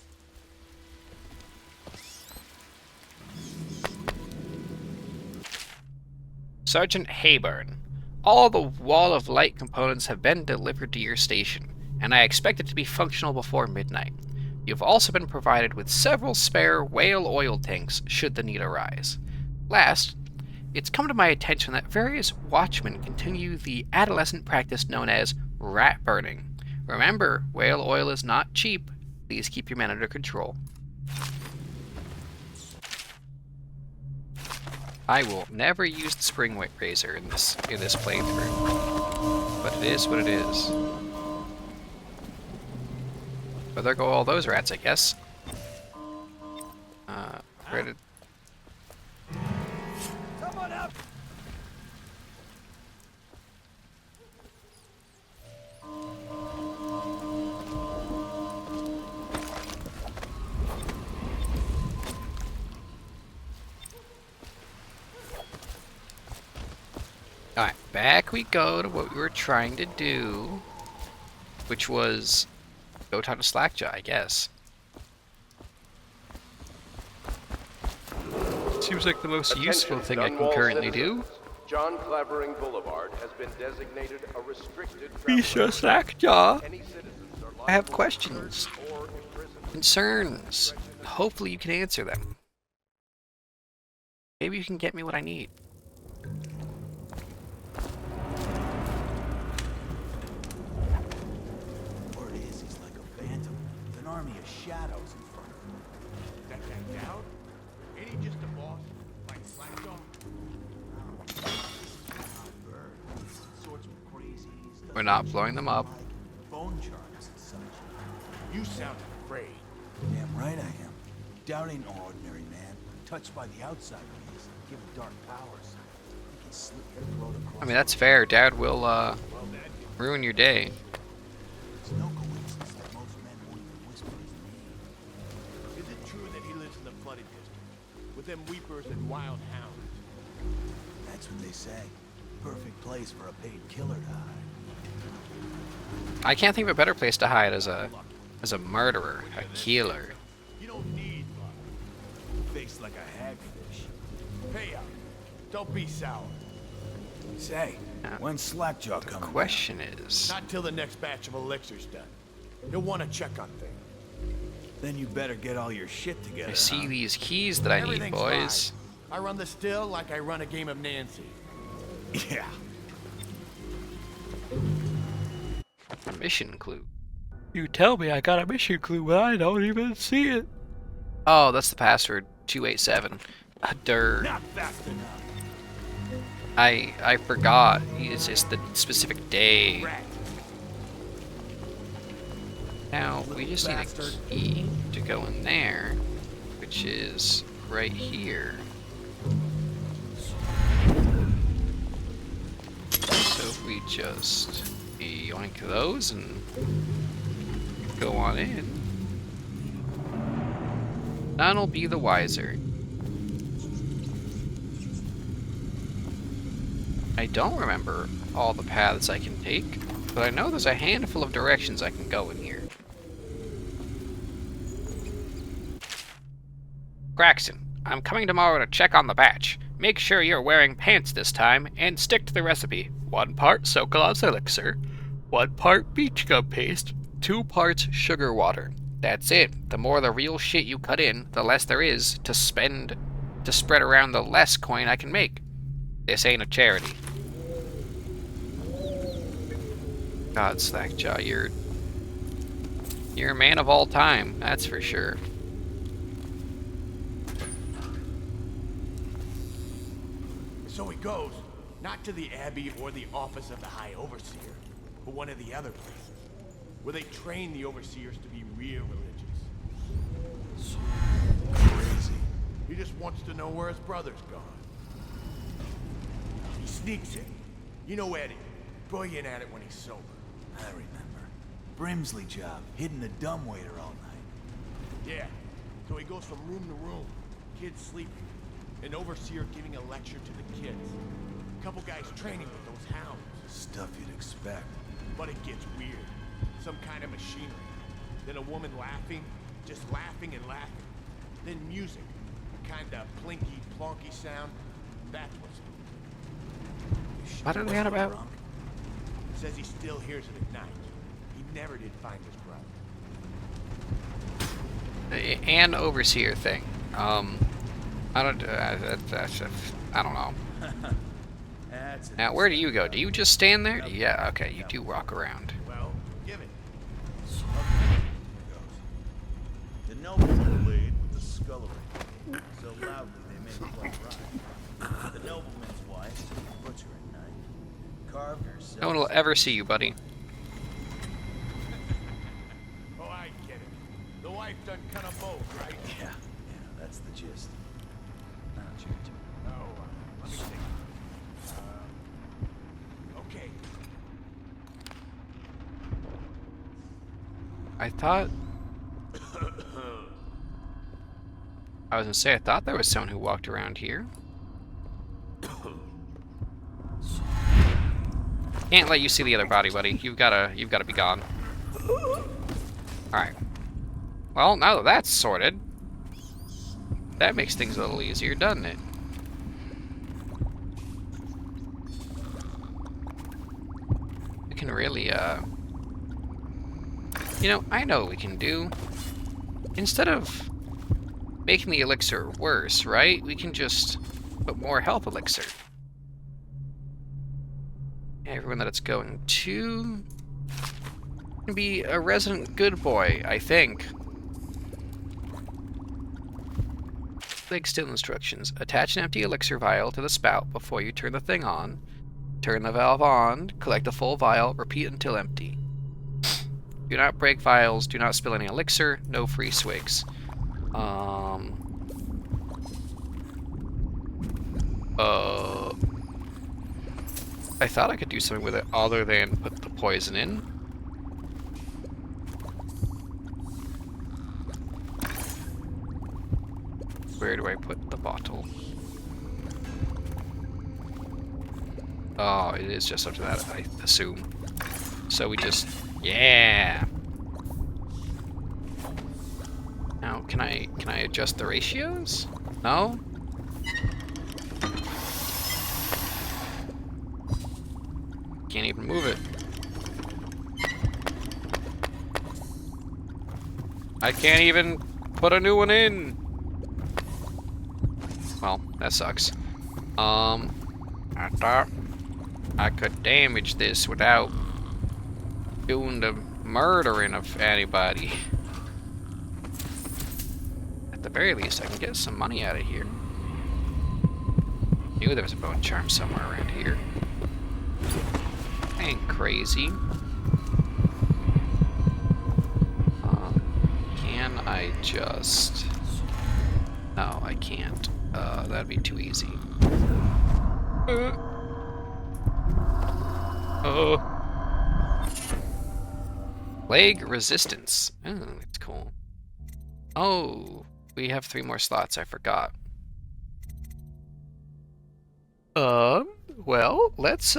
Sergeant Hayburn, all the Wall of Light components have been delivered to your station, and I expect it to be functional before midnight. You've also been provided with several spare whale oil tanks should the need arise. Last, it's come to my attention that various watchmen continue the adolescent practice known as rat burning. Remember, whale oil is not cheap. Please keep your men under control. I will never use the spring razor in this playthrough, but it is what it is. But there go all those rats, I guess. Where did... Someone up! Alright, back we go to what we were trying to do, which was go talk to Slackjaw, I guess. Seems like the most useful thing I can currently do. John Clavering Boulevard has been designated a restricted Mr. Slackjaw, I have questions, concerns. Hopefully you can answer them. Maybe you can get me what I need. Word is he's like a phantom, with an army of shadows in front of him. That guy down? Ain't he just a boss? Like Slackjaw? We're not blowing them up. Bone charms and such. You sound afraid. Damn right I am. Doubt ain't no ordinary man. Touched by the outside ways, given dark powers. He can slit your throat across. I mean, that's fair. Dad will ruin your day. It's no coincidence that most men won't even whisper his name. Is it true that he lives in the flooded district? With them weepers and wild hounds? That's what they say. Perfect place for a paid killer to hide. I can't think of a better place to hide as a murderer, a killer. You don't need luck. Face like a hagfish. Hey, don't be sour. Say, when's Slackjaw coming? The question is... Not till the next batch of elixirs done. You'll want to check on things. Then you better get all your shit together. I see these keys that I need, boys. Fine. I run the still like I run a game of Nancy. Yeah. A mission clue. You tell me I got a mission clue, but I don't even see it. Oh, that's the password. 287. Durr. Not fast enough. I forgot. It's just the specific day. Now, we just need a key to go in there, which is right here. So if we just yoink those and go on in, none'll be the wiser. I don't remember all the paths I can take, but I know there's a handful of directions I can go in here. Braxton, I'm coming tomorrow to check on the batch. Make sure you're wearing pants this time, and stick to the recipe. 1 part Sokolow's elixir, 1 part beach gum paste, 2 parts sugar water. That's it. The more the real shit you cut in, the less there is to spend to spread around the less coin I can make. This ain't a charity. God, Slackjaw, you're a man of all time, that's for sure. So he goes, not to the Abbey or the office of the High Overseer, but one of the other places, where they train the Overseers to be real religious. Crazy. He just wants to know where his brother's gone. He sneaks in, You know Eddie. Brilliant at it when he's sober. I remember. Brimsley job, hidden the dumbwaiter all night. Yeah. So he goes from room to room. Kids sleeping. An overseer giving a lecture to the kids. A couple guys training with those hounds. Stuff you'd expect. But it gets weird. Some kind of machinery. Then a woman laughing. Just laughing and laughing. Then music. A kind of plinky, plonky sound. That's what's... What are they on about? Says he still hears it at night. He never did find his brother. An overseer thing. I don't know. Now, where do you go? Do you just stand there? Yeah, okay, you do walk around. Well, give it. The nobles were laid with the scullery, so loudly they made it quite right. The nobleman's wife took the butcher at night, carved herself. No one will ever see you, buddy. Oh, I get it. The wife done cut them both, right? Yeah, that's the gist. Now it's your turn. Oh, let me think. Okay. I thought there was someone who walked around here. Can't let you see the other body, buddy. You've gotta be gone. Alright. Well, now that that's sorted, that makes things a little easier, doesn't it? We can really, you know, I know what we can do. Instead of making the elixir worse, right? We can just put more health elixir. Everyone that it's going to can be a resident good boy, I think. Big still instructions. Attach an empty elixir vial to the spout before you turn the thing on. Turn the valve on, collect a full vial, repeat until empty. Do not break vials, do not spill any elixir, no free swigs. I thought I could do something with it other than put the poison in. Where do I put the bottle? Oh, it is just up to that, I assume. So we just... yeah! Now, can I adjust the ratios? No? Can't even move it. I can't even put a new one in! Well, that sucks. I thought I could damage this without doing the murdering of anybody. At the very least, I can get some money out of here. Knew there was a bone charm somewhere around here. I ain't crazy. Can I just... no, I can't. That'd be too easy. Plague resistance. Oh, that's cool. Oh, we have 3 more slots. I forgot. Well, let's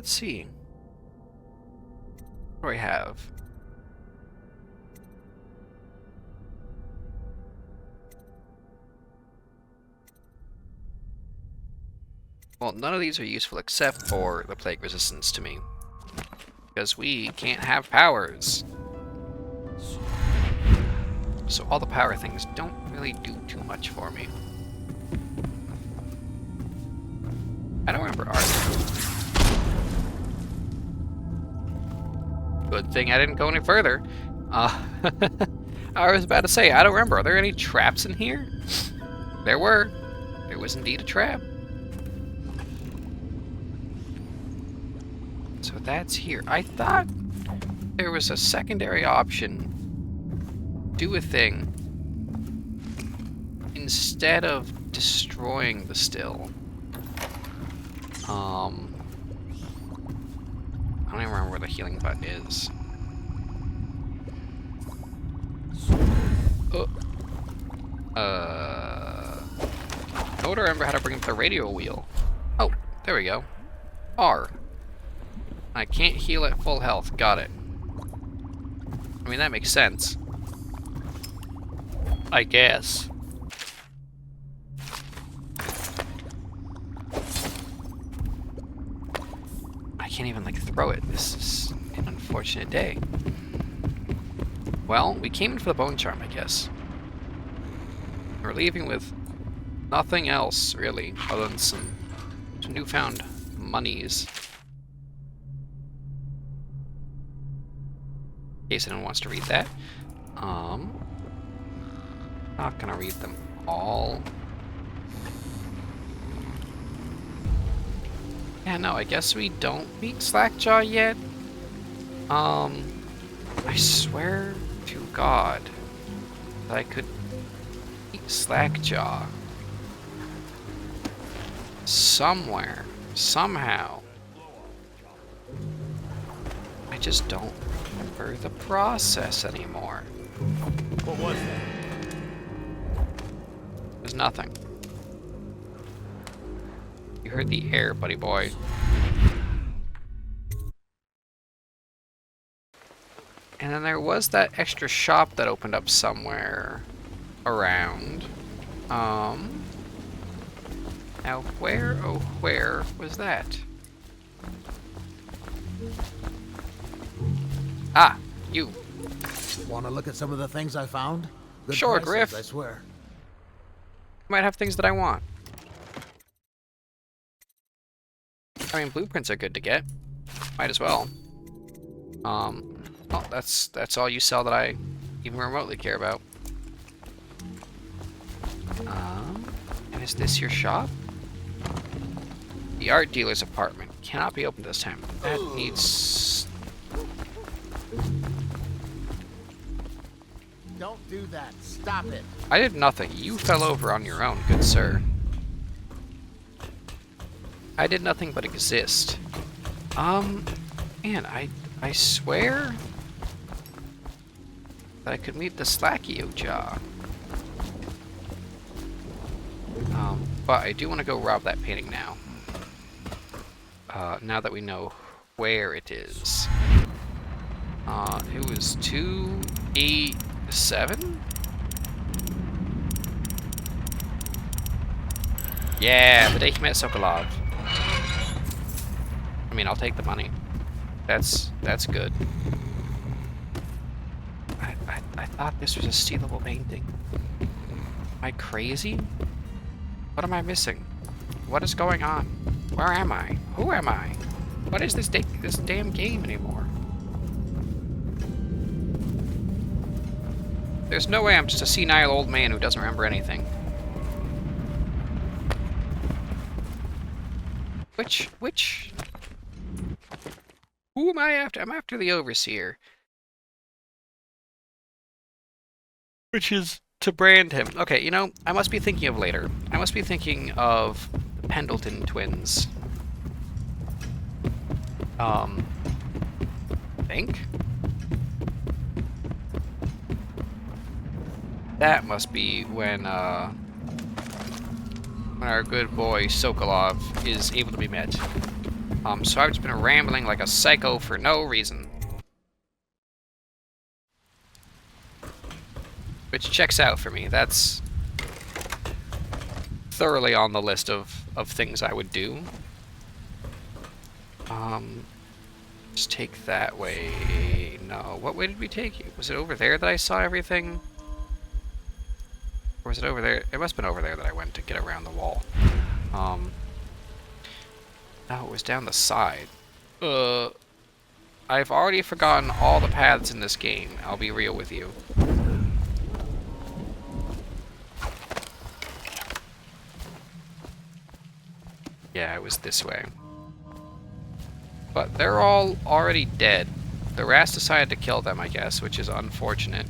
see. What do I have? Well, none of these are useful except for the plague resistance to me. Because we can't have powers. So all the power things don't really do too much for me. I don't remember Good thing I didn't go any further. I was about to say, I don't remember. Are there any traps in here? There were. There was indeed a trap. So that's here. I thought there was a secondary option. Do a thing. Instead of destroying the still. I don't even remember where the healing button is. I would remember how to bring up the radio wheel. Oh, there we go. R. I can't heal at full health. Got it. I mean, that makes sense. I guess. I can't even, like, throw it. This is an unfortunate day. Well, we came in for the bone charm, I guess. We're leaving with nothing else, really, other than some newfound monies. In case anyone wants to read that. Not gonna read them all. Yeah, no, I guess we don't meet Slackjaw yet. I swear to God that I could meet Slackjaw somewhere, somehow. I just don't remember the process anymore. What was that? It was nothing. You heard the air, buddy boy. And then there was that extra shop that opened up somewhere around. Now where, oh where was that? Ah, you. Want to look at some of the things I found? Good Sure, prices, Griff. I swear. Might have things that I want. I mean, blueprints are good to get. Might as well. Well, that's all you sell that I even remotely care about. And is this your shop? The art dealer's apartment cannot be opened this time. That needs... Don't do that. Stop it. I did nothing. You fell over on your own, good sir. I did nothing but exist. Man, I swear that I could meet the Slackio jaw. But I do want to go rob that painting now. Now that we know where it is. It was 287? Yeah, the day he met Sokolov. I mean, I'll take the money. That's good. I thought this was a stealable painting. Am I crazy? What am I missing? What is going on? Where am I? Who am I? What is this damn game anymore? There's no way I'm just a senile old man who doesn't remember anything. Which? Who am I after? I'm after the Overseer. Which is to brand him. Okay, you know, I must be thinking of later. I must be thinking of the Pendleton twins. I think? That must be when our good boy Sokolov is able to be met. So I've just been rambling like a psycho for no reason. Which checks out for me. That's thoroughly on the list of things I would do. Just take that way. No, what way did we take? Was it over there that I saw everything? Or was it over there? It must have been over there that I went to get around the wall. No, it was down the side. I've already forgotten all the paths in this game. I'll be real with you. Yeah, it was this way. But they're all already dead. The rats decided to kill them, I guess, which is unfortunate.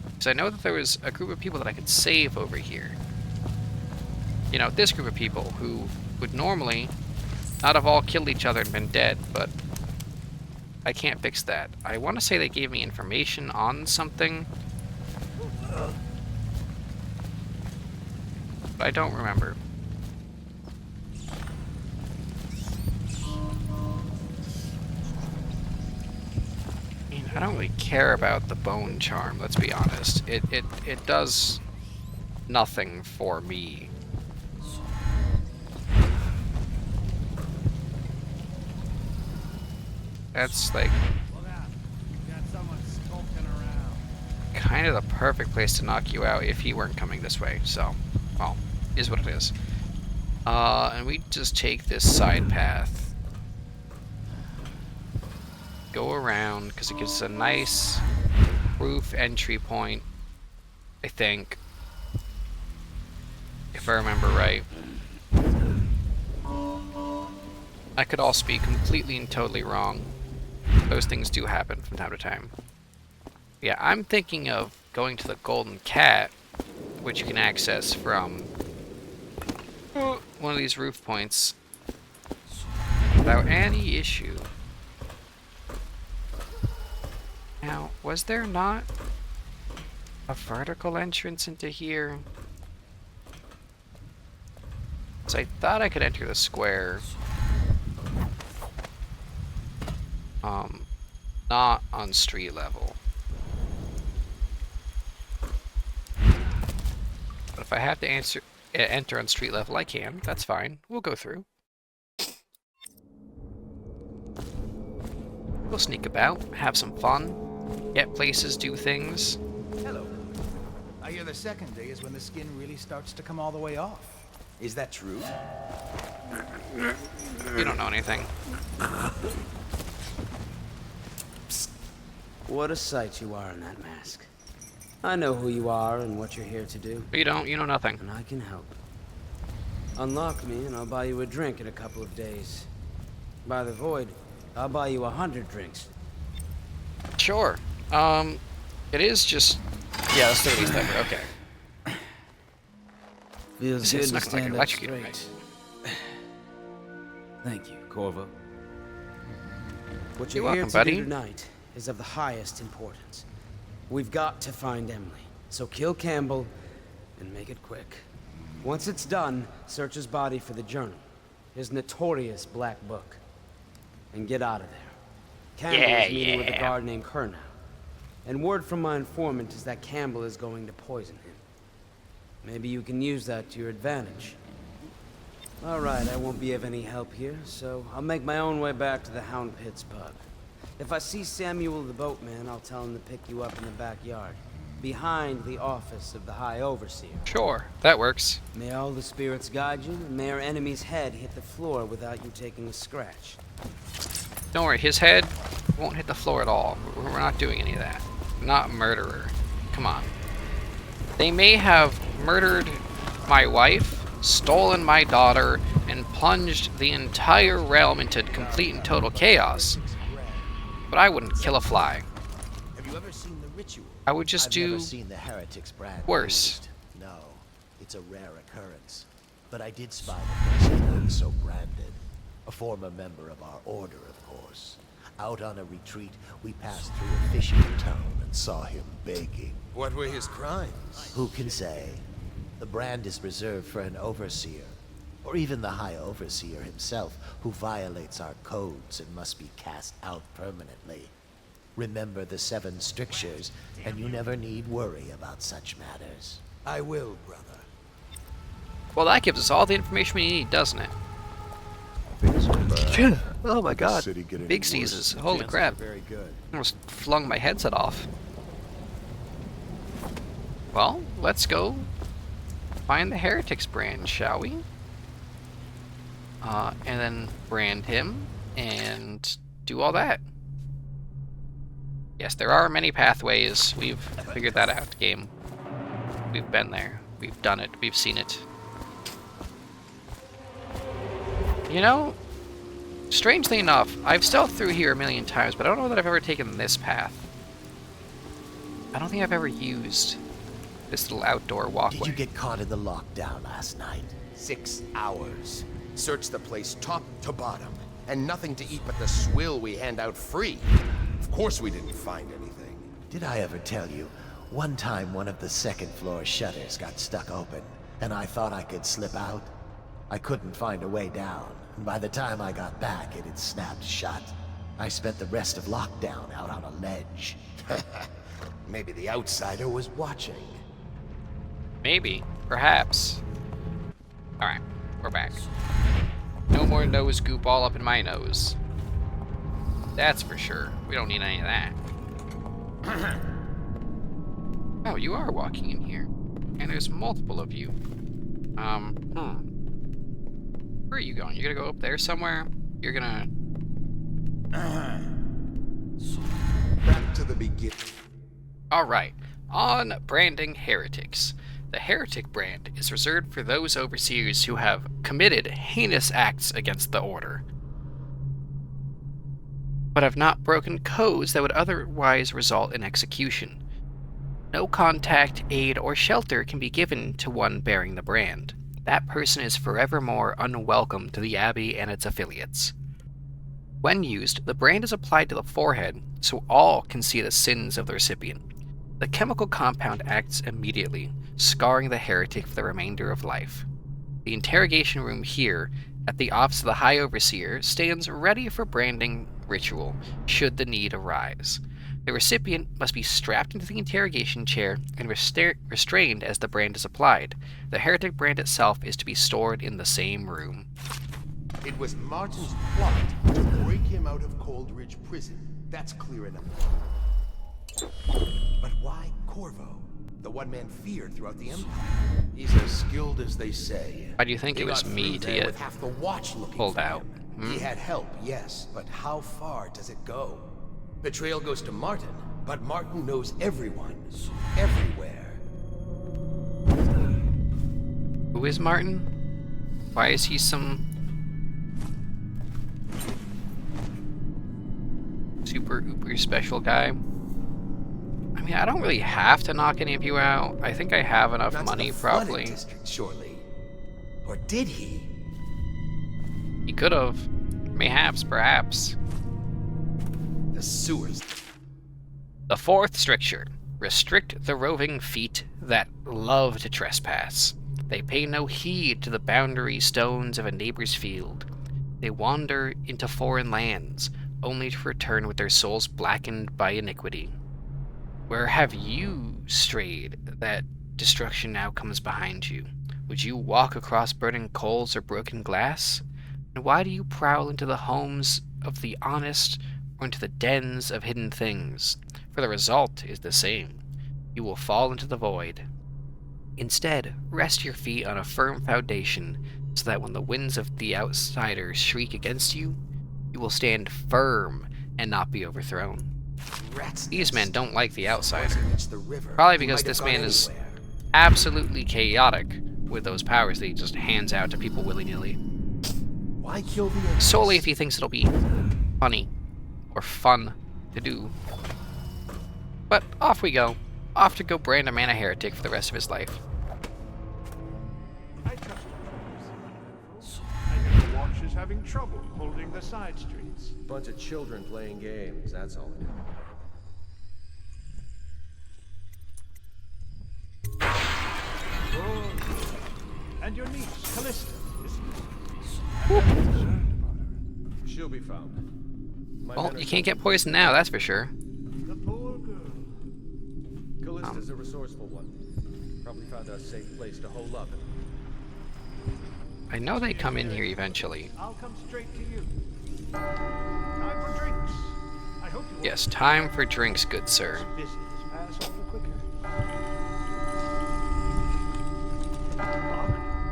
Because I know that there was a group of people that I could save over here. You know, this group of people who would normally not have all killed each other and been dead, but I can't fix that. I want to say they gave me information on something, but I don't remember. I mean, I don't really care about the bone charm, let's be honest. It does nothing for me. That's like kind of the perfect place to knock you out if he weren't coming this way. So, well, is what it is. And we just take this side path, go around because it gives us a nice roof entry point, I think, if I remember right. I could also be completely and totally wrong. Those things do happen from time to time. Yeah, I'm thinking of going to the Golden Cat, which you can access from one of these roof points without any issue. Now, was there not a vertical entrance into here? So I thought I could enter the square. Not on street level. But if I have to enter on street level, I can. That's fine. We'll go through. We'll sneak about, have some fun, get places, do things. Hello. I hear the second day is when the skin really starts to come all the way off. Is that true? You don't know anything. What a sight you are in that mask. I know who you are and what you're here to do. But you don't, you know nothing. And I can help. Unlock me and I'll buy you a drink in a couple of days. By the void, I'll buy you 100 drinks. Sure. It is just... Yeah, that's the release number, okay. Feels good It's to not gonna stand up electrocute straight. me. Thank you, Corvo. What You're you're here welcome, to buddy. do tonight is of the highest importance. We've got to find Emily, so kill Campbell and make it quick. Once it's done, search his body for the journal, his notorious black book, and get out of there. Campbell is meeting with a guard named Kernow, and word from my informant is that Campbell is going to poison him. Maybe you can use that to your advantage. All right, I won't be of any help here, so I'll make my own way back to the Hound Pits pub. If I see Samuel the boatman, I'll tell him to pick you up in the backyard, behind the office of the High Overseer. Sure, that works. May all the spirits guide you, and may our enemy's head hit the floor without you taking a scratch. Don't worry, his head won't hit the floor at all. We're not doing any of that. We're not a murderer. Come on. They may have murdered my wife, stolen my daughter, and plunged the entire realm into complete and total chaos. But I wouldn't kill a fly. Have you ever seen the ritual? I would just I've do never seen the heretics brand worse. used. No, it's a rare occurrence. But I did spy the person who was so branded. A former member of our order, of course. Out on a retreat, we passed through a fishing town and saw him begging. What were his crimes? Who can say? The brand is reserved for an overseer, or even the High Overseer himself, who violates our codes and must be cast out permanently. Remember the 7 strictures, and you never need worry about such matters. I will, brother. Well, that gives us all the information we need, doesn't it? Oh my god. Big sneezes. Holy crap. Very good. Almost flung my headset off. Well, let's go find the Heretics brand, shall we? And then brand him and do all that. Yes, there are many pathways. We've figured that out, game. We've been there. We've done it. We've seen it. You know, strangely enough, I've stealthed through here a million times, but I don't know that I've ever taken this path. I don't think I've ever used this little outdoor walkway. Did you get caught in the lockdown last night? 6 hours. Searched the place top to bottom. and nothing to eat but the swill we hand out free. Of course we didn't find anything. Did I ever tell you? One time one of the second floor shutters got stuck open, and I thought I could slip out. I couldn't find a way down, and by the time I got back, it had snapped shut. I spent the rest of lockdown out on a ledge. Maybe the outsider was watching. Maybe. Perhaps. Alright, we're back. No more nose goop all up in my nose. That's for sure. We don't need any of that. Oh, you are walking in here. And there's multiple of you. Where are you going? You're gonna go up there somewhere? You're gonna... Back to the beginning. Alright, on branding heretics. The heretic brand is reserved for those overseers who have committed heinous acts against the order, but have not broken codes that would otherwise result in execution. No contact, aid, or shelter can be given to one bearing the brand. That person is forevermore unwelcome to the Abbey and its affiliates. When used, the brand is applied to the forehead so all can see the sins of the recipient. The chemical compound acts immediately, scarring the heretic for the remainder of life. The interrogation room here, at the office of the High Overseer, stands ready for branding ritual, should the need arise. The recipient must be strapped into the interrogation chair and restrained as the brand is applied. The heretic brand itself is to be stored in the same room. It was Martin's plot to break him out of Coldridge Prison. That's clear enough. But why Corvo? The one man feared throughout the Empire. He's as skilled as they say. Why do you think it was me to get with half the watch looking pulled for out? him. He had help, yes, but how far does it go? The trail goes to Martin, but Martin knows everyone, everywhere. Who is Martin? Why is he some super uber special guy? I mean, I don't really have to knock any of you out. I think I have enough money, probably. District, surely. Or did he? He could have. Mayhaps, perhaps. The sewers. The fourth stricture. Restrict the roving feet that love to trespass. They pay no heed to the boundary stones of a neighbor's field. They wander into foreign lands, only to return with their souls blackened by iniquity. Where have you strayed that destruction now comes behind you? Would you walk across burning coals or broken glass? And why do you prowl into the homes of the honest or into the dens of hidden things? For the result is the same. You will fall into the void. Instead, rest your feet on a firm foundation so that when the winds of the outsiders shriek against you, you will stand firm and not be overthrown. These men don't like the outsider. Probably because this man is absolutely chaotic with those powers that he just hands out to people willy-nilly. Why kill the solely if he thinks it'll be funny or fun to do. But off we go. Off to go brand a man a heretic for the rest of his life. I trust I hear the watch is having trouble holding the side streets. Bunch of children playing games, that's all I know. Oh, and your niece, Callista, isn't it? I'm very concerned about her. She'll be found. Well, you can't get poisoned now, that's for sure. The poor girl. Callista's a resourceful one. Probably found a safe place to hole up. I know they come in here eventually. I'll come straight to you. Time for drinks. I hope you Yes, time for drinks, good sir. business pass over quicker.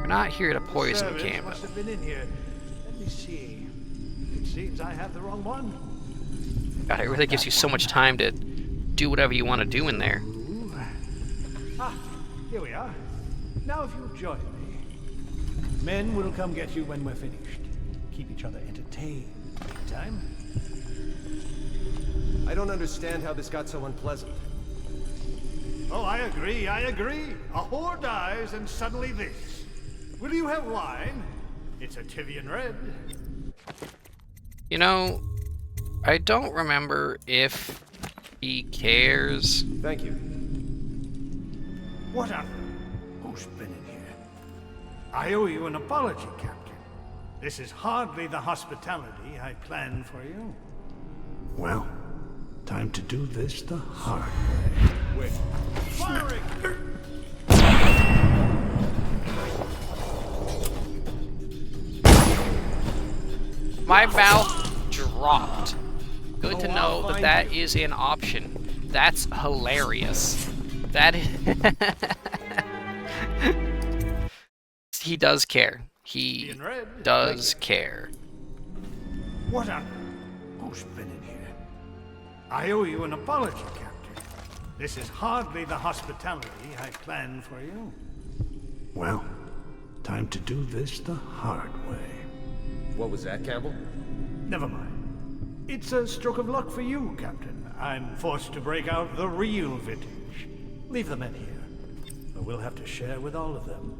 We're not here to poison Servants Campbell. must have been in here. Let me see. It seems I have the wrong one. God, it really gives you so much time to do whatever you want to do in there. Ah, here we are. Now if you'll join me. Men will come get you when we're finished. Keep each other entertained. Meantime. I don't understand how this got so unpleasant. Oh, I agree, I agree. A whore dies and suddenly this. Will you have wine? It's a Tivian red. You know, I don't remember if he cares. Thank you. What on... Who's been in here? I owe you an apology, Captain. This is hardly the hospitality I planned for you. Well, time to do this the hard way. Wait. Firing! My mouth dropped. Good to know that that is an option. That's hilarious. That is... He does care. He does care. What on... Who's been in here? I owe you an apology, Captain. This is hardly the hospitality I planned for you. Well, time to do this the hard way. What was that, Campbell? Never mind. It's a stroke of luck for you, Captain. I'm forced to break out the real vintage. Leave the men here, or we'll have to share with all of them.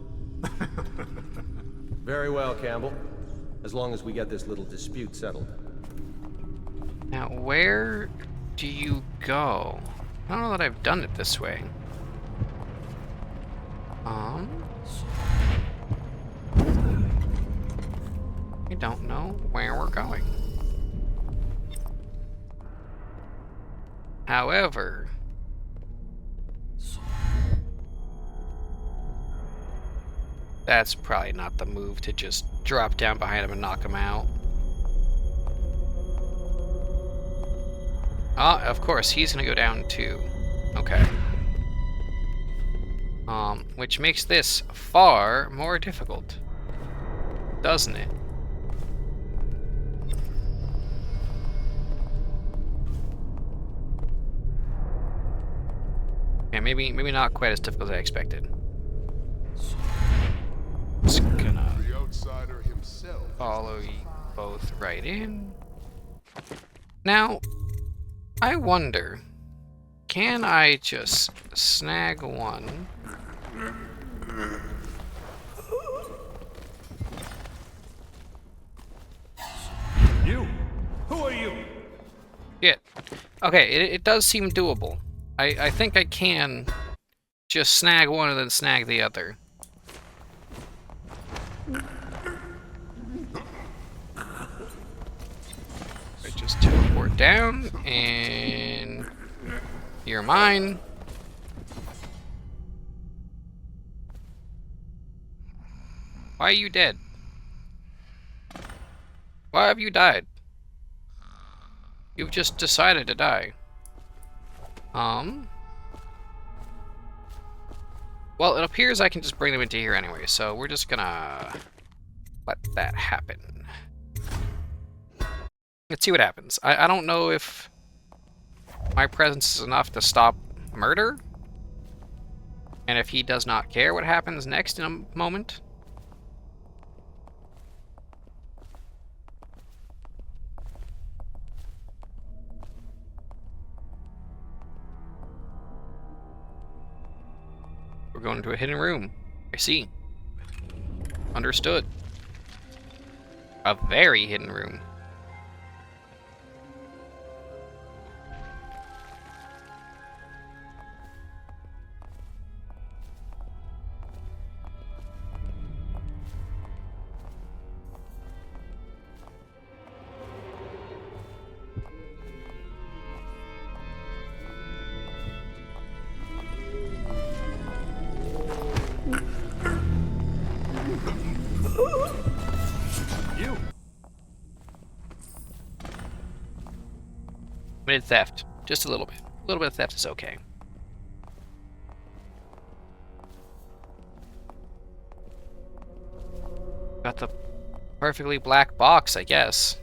Very well, Campbell. As long as we get this little dispute settled. Now, where do you go? I don't know that I've done it this way. I don't know where we're going. However, that's probably not the move to just drop down behind him and knock him out. Ah, of course, he's gonna go down too. Okay. Which makes this far more difficult, doesn't it? Okay, maybe not quite as difficult as I expected. Just gonna follow you both right in. Now, I wonder, can I just snag one? You? Who are you? Yeah. Okay, it does seem doable. I think I can just snag one and then snag the other. I just teleport down, and you're mine. Why are you dead? Why have you died? You've just decided to die. Well, it appears I can just bring them into here anyway, so we're just gonna let that happen. Let's see what happens. I don't know if my presence is enough to stop murder, and if he does not care what happens next in a moment. We're going into a hidden room. I see. Understood. A very hidden room. Committed theft. Just a little bit. A little bit of theft is okay. Got the perfectly black box, I guess.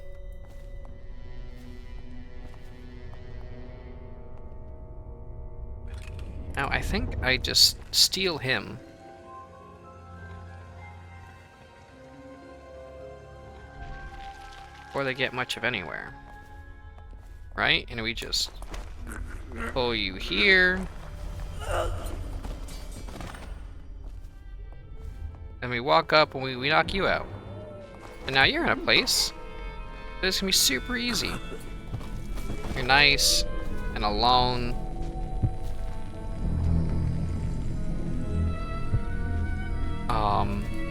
Now, I think I just steal him. Before they get much of anywhere. Right? And we just pull you here. And we walk up and we knock you out. And now you're in a place This can be super easy. You're nice and alone.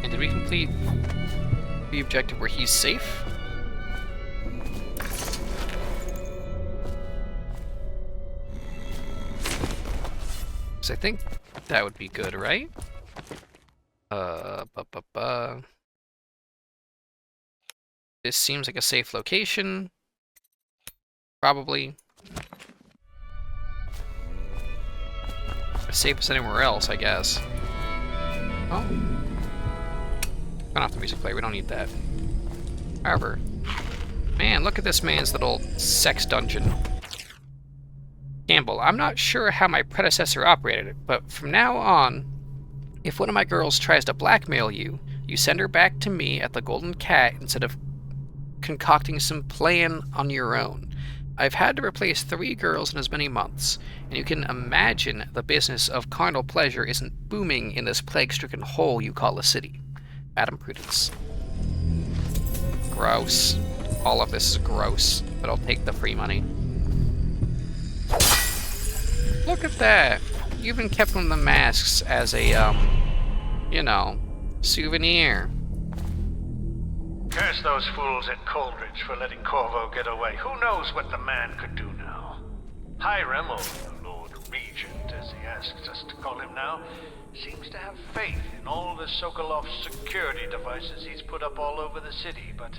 And did we complete the objective where he's safe? So I think that would be good, right? This seems like a safe location. Probably. As safe as anywhere else, I guess. Oh. Turn off the music player, we don't need that. However, man, look at this man's little sex dungeon. Campbell, I'm not sure how my predecessor operated it, but from now on, if one of my girls tries to blackmail you, you send her back to me at the Golden Cat instead of concocting some plan on your own. I've had to replace 3 girls in as many months, and you can imagine the business of carnal pleasure isn't booming in this plague-stricken hole you call a city. Madam Prudence. Gross. All of this is gross, but I'll take the free money. Look at that! You even kept one of the masks as a, you know, souvenir. Curse those fools at Coldridge for letting Corvo get away. Who knows what the man could do now? Hiram, or the Lord Regent, as he asks us to call him now, seems to have faith in all the Sokolov security devices he's put up all over the city, but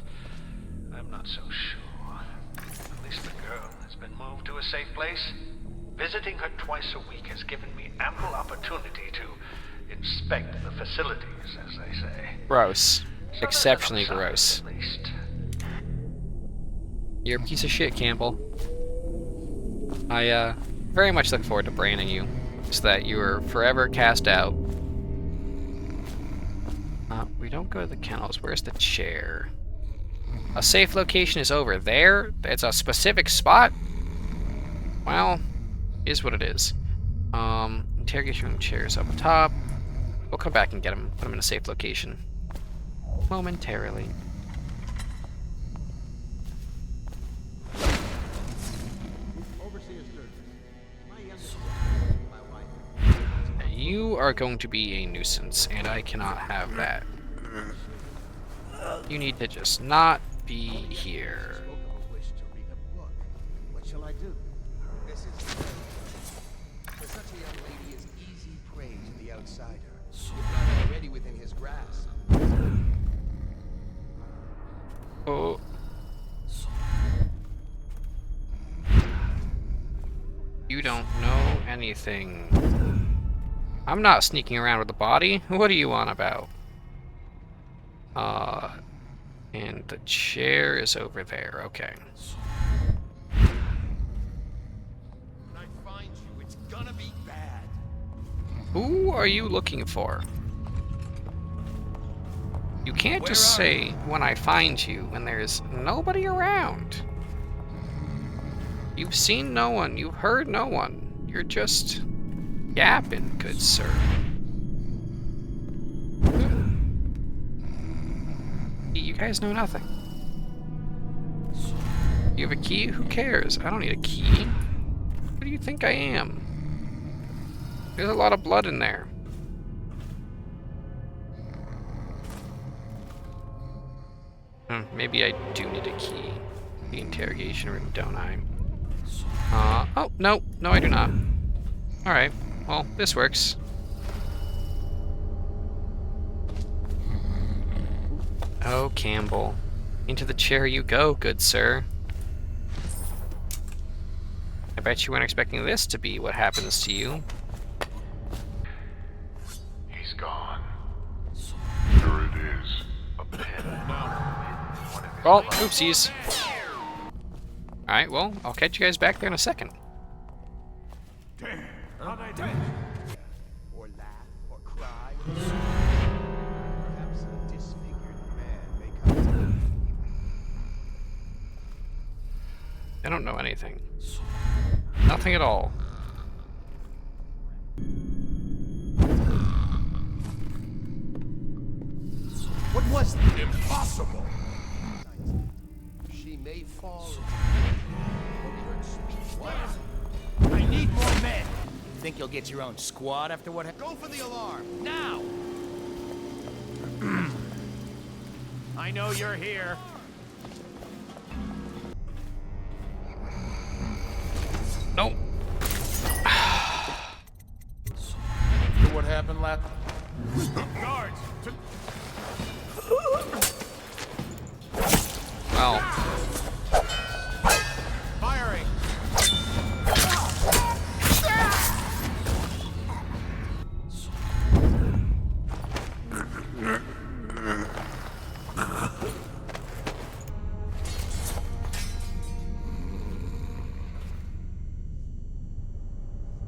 I'm not so sure. At least the girl has been moved to a safe place. Visiting her twice a week has given me ample opportunity to inspect the facilities, as they say. Gross. Exceptionally gross. You're a piece of shit, Campbell. I, very much look forward to branding you, so that you are forever cast out. We don't go to the kennels. Where's the chair? A safe location is over there? It's a specific spot? Well, is what it is. Interrogation room chairs up top. We'll come back and get him. Put him in a safe location. Momentarily. You are going to be a nuisance, and I cannot have that. You need to just not be here. What shall I do? This is for such a young lady is easy prey to the outsider. If not already within his grasp. Oh. You don't know anything. I'm not sneaking around with the body. What are you on about? And the chair is over there. Okay. When I find you, it's gonna be bad. Who are you looking for? You can't just say, when I find you, when there's nobody around. You've seen no one, you've heard no one. You're just yapping, good sir. You guys know nothing. You have a key? Who cares? I don't need a key. What do you think I am? There's a lot of blood in there. Maybe I do need a key. The interrogation room, don't I? Oh, no. No, I do not. Alright. Well, this works. Oh, Campbell. Into the chair you go, good sir. I bet you weren't expecting this to be what happens to you. He's gone. Here it is. A pen. Well, oopsies. Alright, well, I'll catch you guys back there in a second. Damn. How'd I do? Or laugh, or cry, or perhaps a disfigured man may come. I don't know anything. Nothing at all. What was that? Impossible! She may fall. What? I need more men. Think you'll get your own squad after what happened? Go for the alarm, now! I know you're here. Nope. What happened last? Guards! Well. Firing!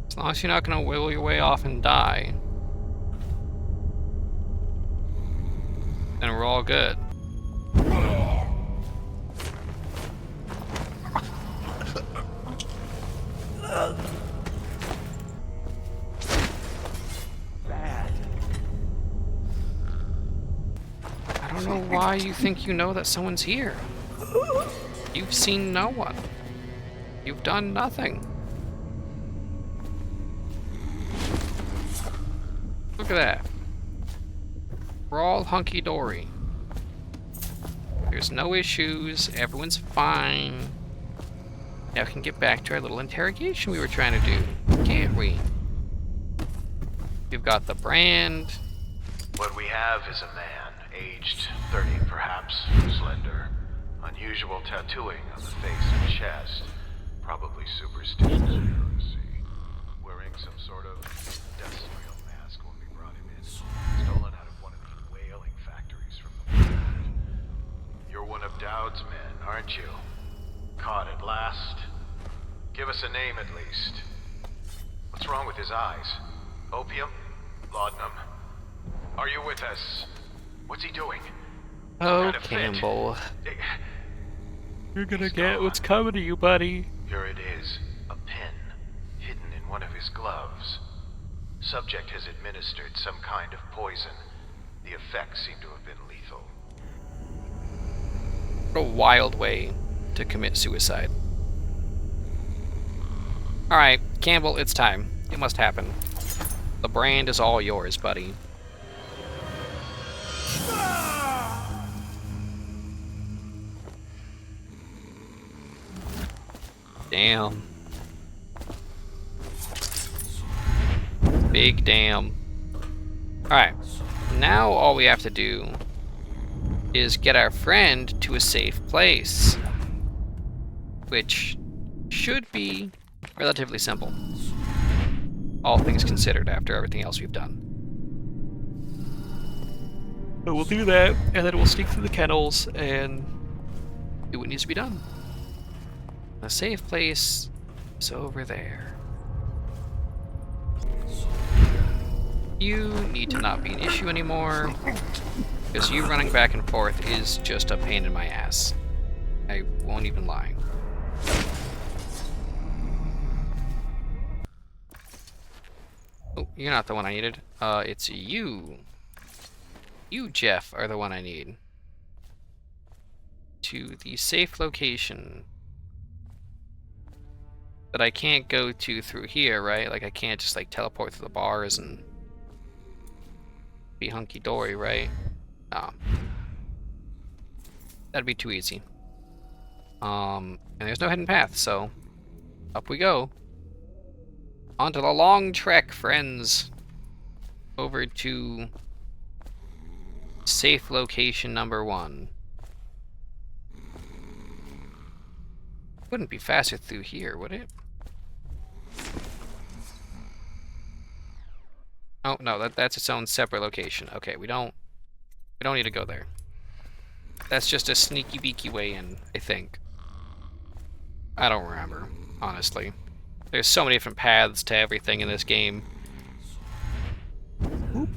As long as you're not gonna wiggle your way off and die, then we're all good. I don't know why you think you know that someone's here. You've seen no one. You've done nothing. Look at that. We're all hunky-dory. There's no issues. Everyone's fine. Now we can get back to our little interrogation we were trying to do, can't we? We've got the brand. What we have is a man, aged 30 perhaps, slender, unusual tattooing on the face and chest, probably superstitious heresy, wearing some sort of death snail mask when we brought him in, stolen out of one of the whaling factories from the port. You're one of Dowd's men, aren't you? Caught at last? Give us a name at least. What's wrong with his eyes? Opium? Laudanum? Are you with us? What's he doing? Oh, Campbell. You're gonna get what's coming to you, buddy. Here it is. A pin. Hidden in one of his gloves. Subject has administered some kind of poison. The effects seem to have been lethal. What a wild way to commit suicide. Alright, Campbell, it's time. It must happen. The brand is all yours, buddy. Damn. Big damn. Alright, now all we have to do is get our friend to a safe place, which should be relatively simple, all things considered, after everything else we've done. But we'll do that, and then we'll sneak through the kennels and do what needs to be done. The safe place is over there. You need to not be an issue anymore, because you running back and forth is just a pain in my ass. I won't even lie. Oh, you're not the one I needed. It's you. You, Jeff, are the one I need. To the safe location that I can't go to through here, right? Like, I can't just, like, teleport through the bars and be hunky-dory, right? No. That'd be too easy. And there's no hidden path, so up we go. Onto the long trek, friends. Over to safe location number 1. Wouldn't be faster through here, would it? Oh no, that's its own separate location. Okay, we don't need to go there. That's just a sneaky beaky way in, I think. I don't remember, honestly. There's so many different paths to everything in this game. Oop.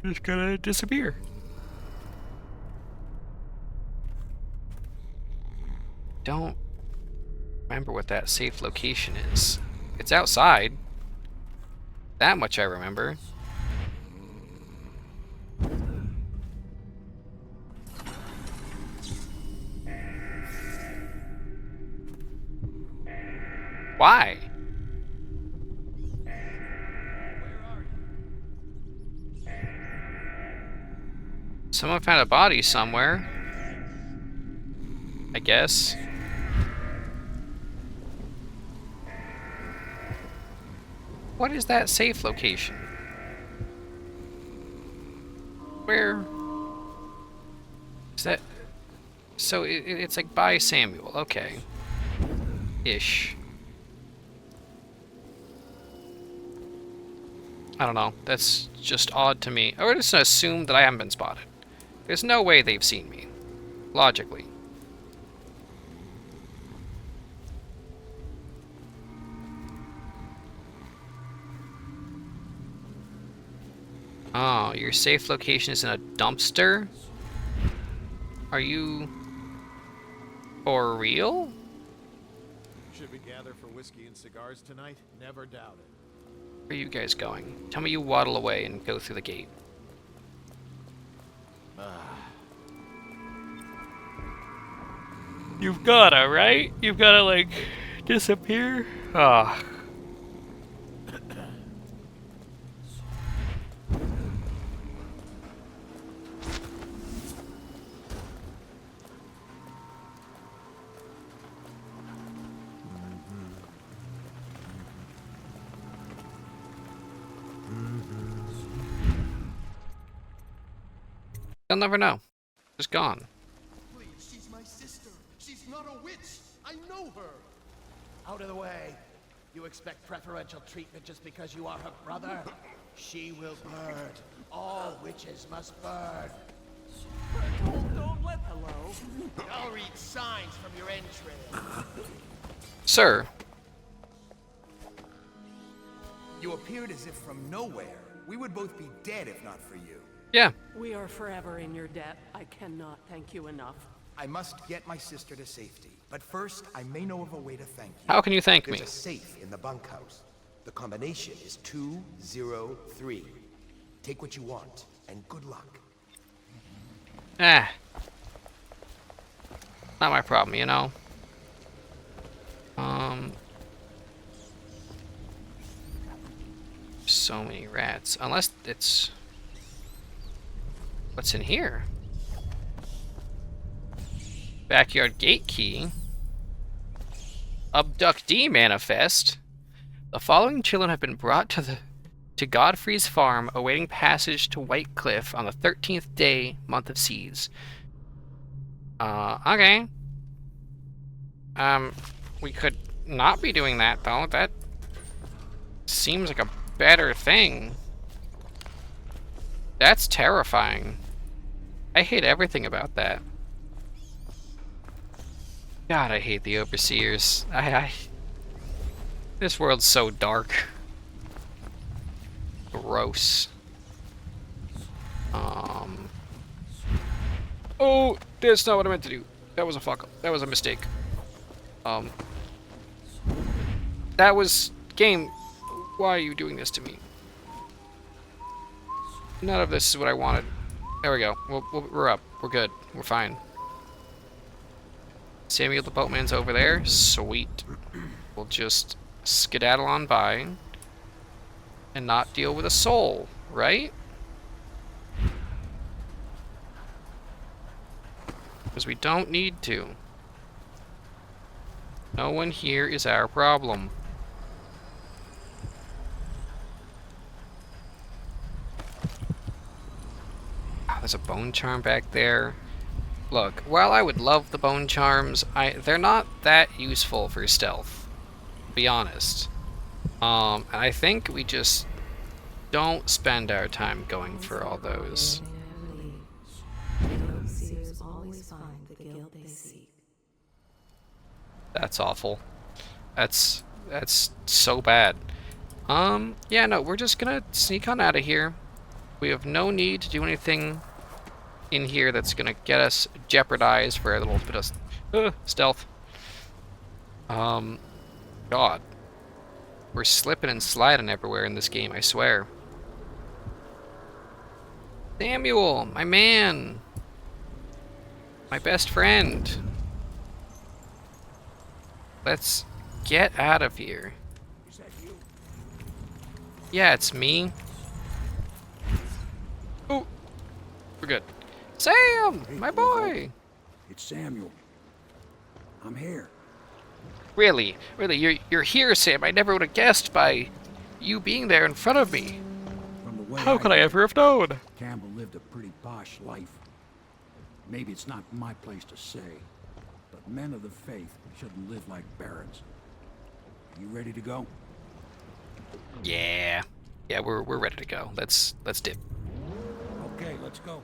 Just gonna disappear. Don't remember what that safe location is. It's outside. That much I remember. Why? Someone found a body somewhere. I guess. What is that safe location? Where is that? So it's like by Samuel. Okay. Ish. I don't know. That's just odd to me. Or just assume that I haven't been spotted. There's no way they've seen me. Logically. Oh, your safe location is in a dumpster? Are you for real? Should we gather for whiskey and cigars tonight? Never doubt it. Where are you guys going? Tell me you waddle away and go through the gate. You've gotta, right? You've gotta, like, disappear? Ah. You'll never know. Just gone. Please, she's my sister. She's not a witch. I know her. Out of the way. You expect preferential treatment just because you are her brother? She will burn. All witches must burn. Don't let hello. I'll read signs from your entrails. Sir. You appeared as if from nowhere. We would both be dead if not for you. Yeah. We are forever in your debt. I cannot thank you enough. I must get my sister to safety. But first, I may know of a way to thank you. How can you thank me? There's a safe in the bunkhouse. The combination is 203. Take what you want, and good luck. Ah. Not my problem, you know? So many rats. Unless it's... What's in here? Backyard gate key. Abductee manifest. The following children have been brought to Godfrey's farm, awaiting passage to White Cliff on the 13th day, month of seeds. Okay. We could not be doing that, though. That seems like a better thing. That's terrifying. I hate everything about that. God, I hate the Overseers. This world's so dark. Gross. Oh, that's not what I meant to do. That was a fuck up. That was a mistake. That was... Game, why are you doing this to me? None of this is what I wanted. There we go. We're up. We're good. We're fine. Samuel the boatman's over there. Sweet. We'll just skedaddle on by and not deal with a soul, right? Because we don't need to. No one here is our problem. There's a bone charm back there. Look, while I would love the bone charms, they're not that useful for stealth, to be honest. And I think we just don't spend our time going for all those. That's awful. That's so bad. Yeah, no, we're just gonna sneak on out of here. We have no need to do anything in here that's gonna get us jeopardized for a little bit of stealth. God. We're slipping and sliding everywhere in this game, I swear. Samuel, my man. My best friend. Let's get out of here. Is that you? Yeah, it's me. Oh, we're good. Sam, Hey, my Corvo. boy. It's Samuel. I'm here. Really, you're here, Sam. I never would have guessed by you being there in front of me. From the way How could I ever have known? Campbell lived a pretty posh life. Maybe it's not my place to say, but men of the faith shouldn't live like barons. Are you ready to go? Yeah, we're ready to go. Let's dip. Okay, let's go.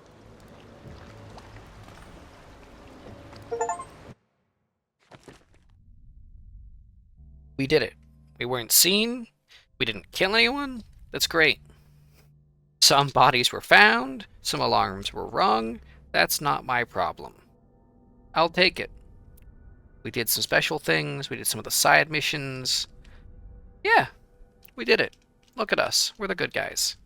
We did it. We weren't seen. We didn't kill anyone. That's great. Some bodies were found. Some alarms were rung. That's not my problem. I'll take it. We did some special things. We did some of the side missions. Yeah, we did it. Look at us. We're the good guys.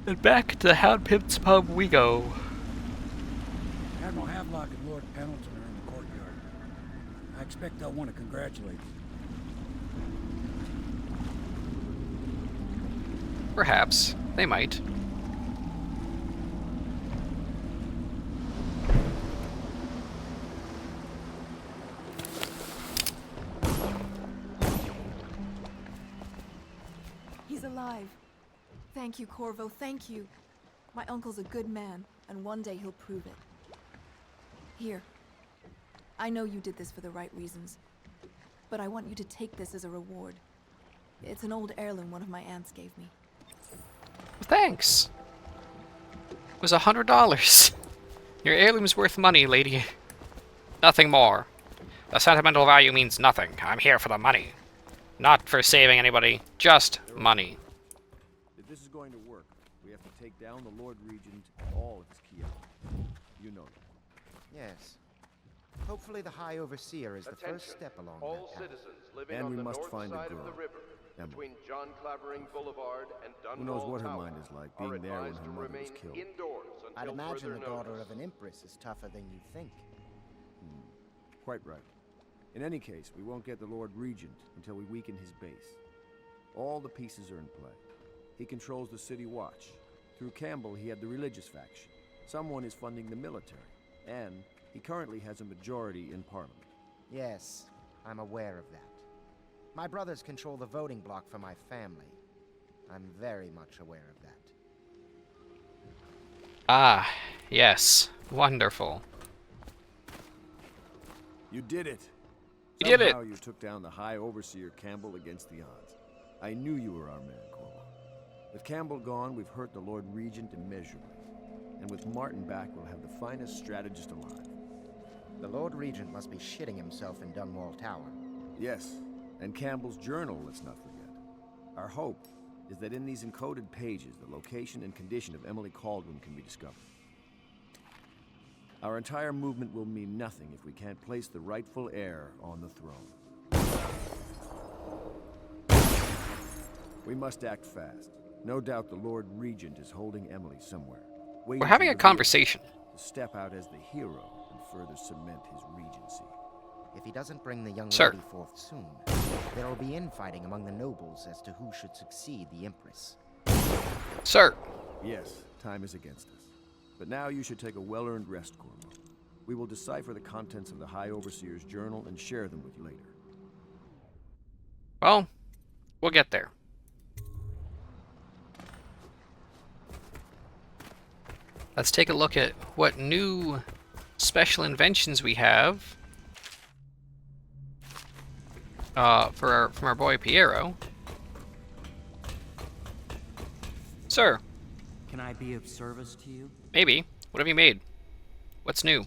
And back to the Houndpimps pub we go. Admiral Havelock and Lord Pendleton are in the courtyard. I expect they'll want to congratulate you. Perhaps. They might. He's alive. Thank you, Corvo, thank you. My uncle's a good man, and one day he'll prove it. Here. I know you did this for the right reasons, but I want you to take this as a reward. It's an old heirloom one of my aunts gave me. Thanks. It was $100. Your heirloom's worth money, lady. Nothing more. The sentimental value means nothing. I'm here for the money. Not for saving anybody, just money. If this is going to work, we have to take down the Lord Regent and all of his key elements. You know that. Yes. Hopefully the High Overseer is the first step along all that path. citizens living And on we the must north find a side of girl. the river, Emily. between John Clavering Boulevard and Who Dunwall knows what her Tower, mind is like, are being there when advised her to mother was remain killed. indoors I'd until imagine further the daughter notice. of an empress is tougher than you think. Quite right. In any case, we won't get the Lord Regent until we weaken his base. All the pieces are in play. He controls the City Watch. Through Campbell, he had the religious faction. Someone is funding the military. And he currently has a majority in Parliament. Yes, I'm aware of that. My brothers control the voting bloc for my family. I'm very much aware of that. Ah, yes. Wonderful. You did it. You did it. Somehow you took down the High Overseer Campbell against the odds. I knew you were our man, Corvo. With Campbell gone, we've hurt the Lord Regent immeasurably. And with Martin back, we'll have the finest strategist alive. The Lord Regent must be shitting himself in Dunwall Tower. Yes, and Campbell's journal, let's not forget. Our hope is that in these encoded pages, the location and condition of Emily Caldwin can be discovered. Our entire movement will mean nothing if we can't place the rightful heir on the throne. We must act fast. No doubt the Lord Regent is holding Emily somewhere. We're having a conversation. To step out as the hero and further cement his regency. If he doesn't bring the young Sir. lady forth soon, there will be infighting among the nobles as to who should succeed the Empress. Sir. Yes, time is against us. But now you should take a well-earned rest, Corvo. We will decipher the contents of the High Overseer's journal and share them with you later. Well, we'll get there. Let's take a look at what new special inventions we have from our boy Piero. Sir. Can I be of service to you? Maybe. What have you made? What's new?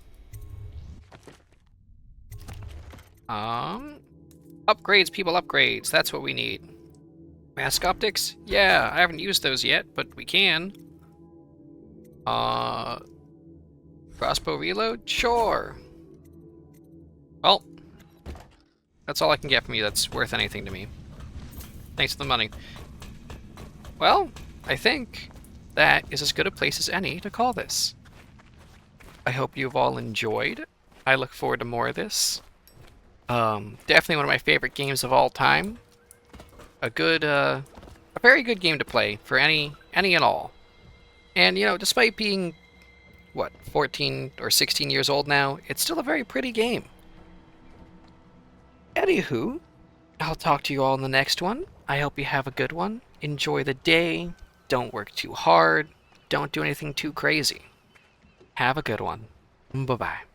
Upgrades, people, upgrades. That's what we need. Mask optics? Yeah, I haven't used those yet, but we can. Crossbow reload? Sure. Well, that's all I can get from you that's worth anything to me. Thanks for the money. Well, I think that is as good a place as any to call this. I hope you've all enjoyed. I look forward to more of this. Definitely one of my favorite games of all time. A very good game to play for any and all. And, you know, despite being, what, 14 or 16 years old now, it's still a very pretty game. Anywho, I'll talk to you all in the next one. I hope you have a good one. Enjoy the day. Don't work too hard. Don't do anything too crazy. Have a good one. Bye-bye.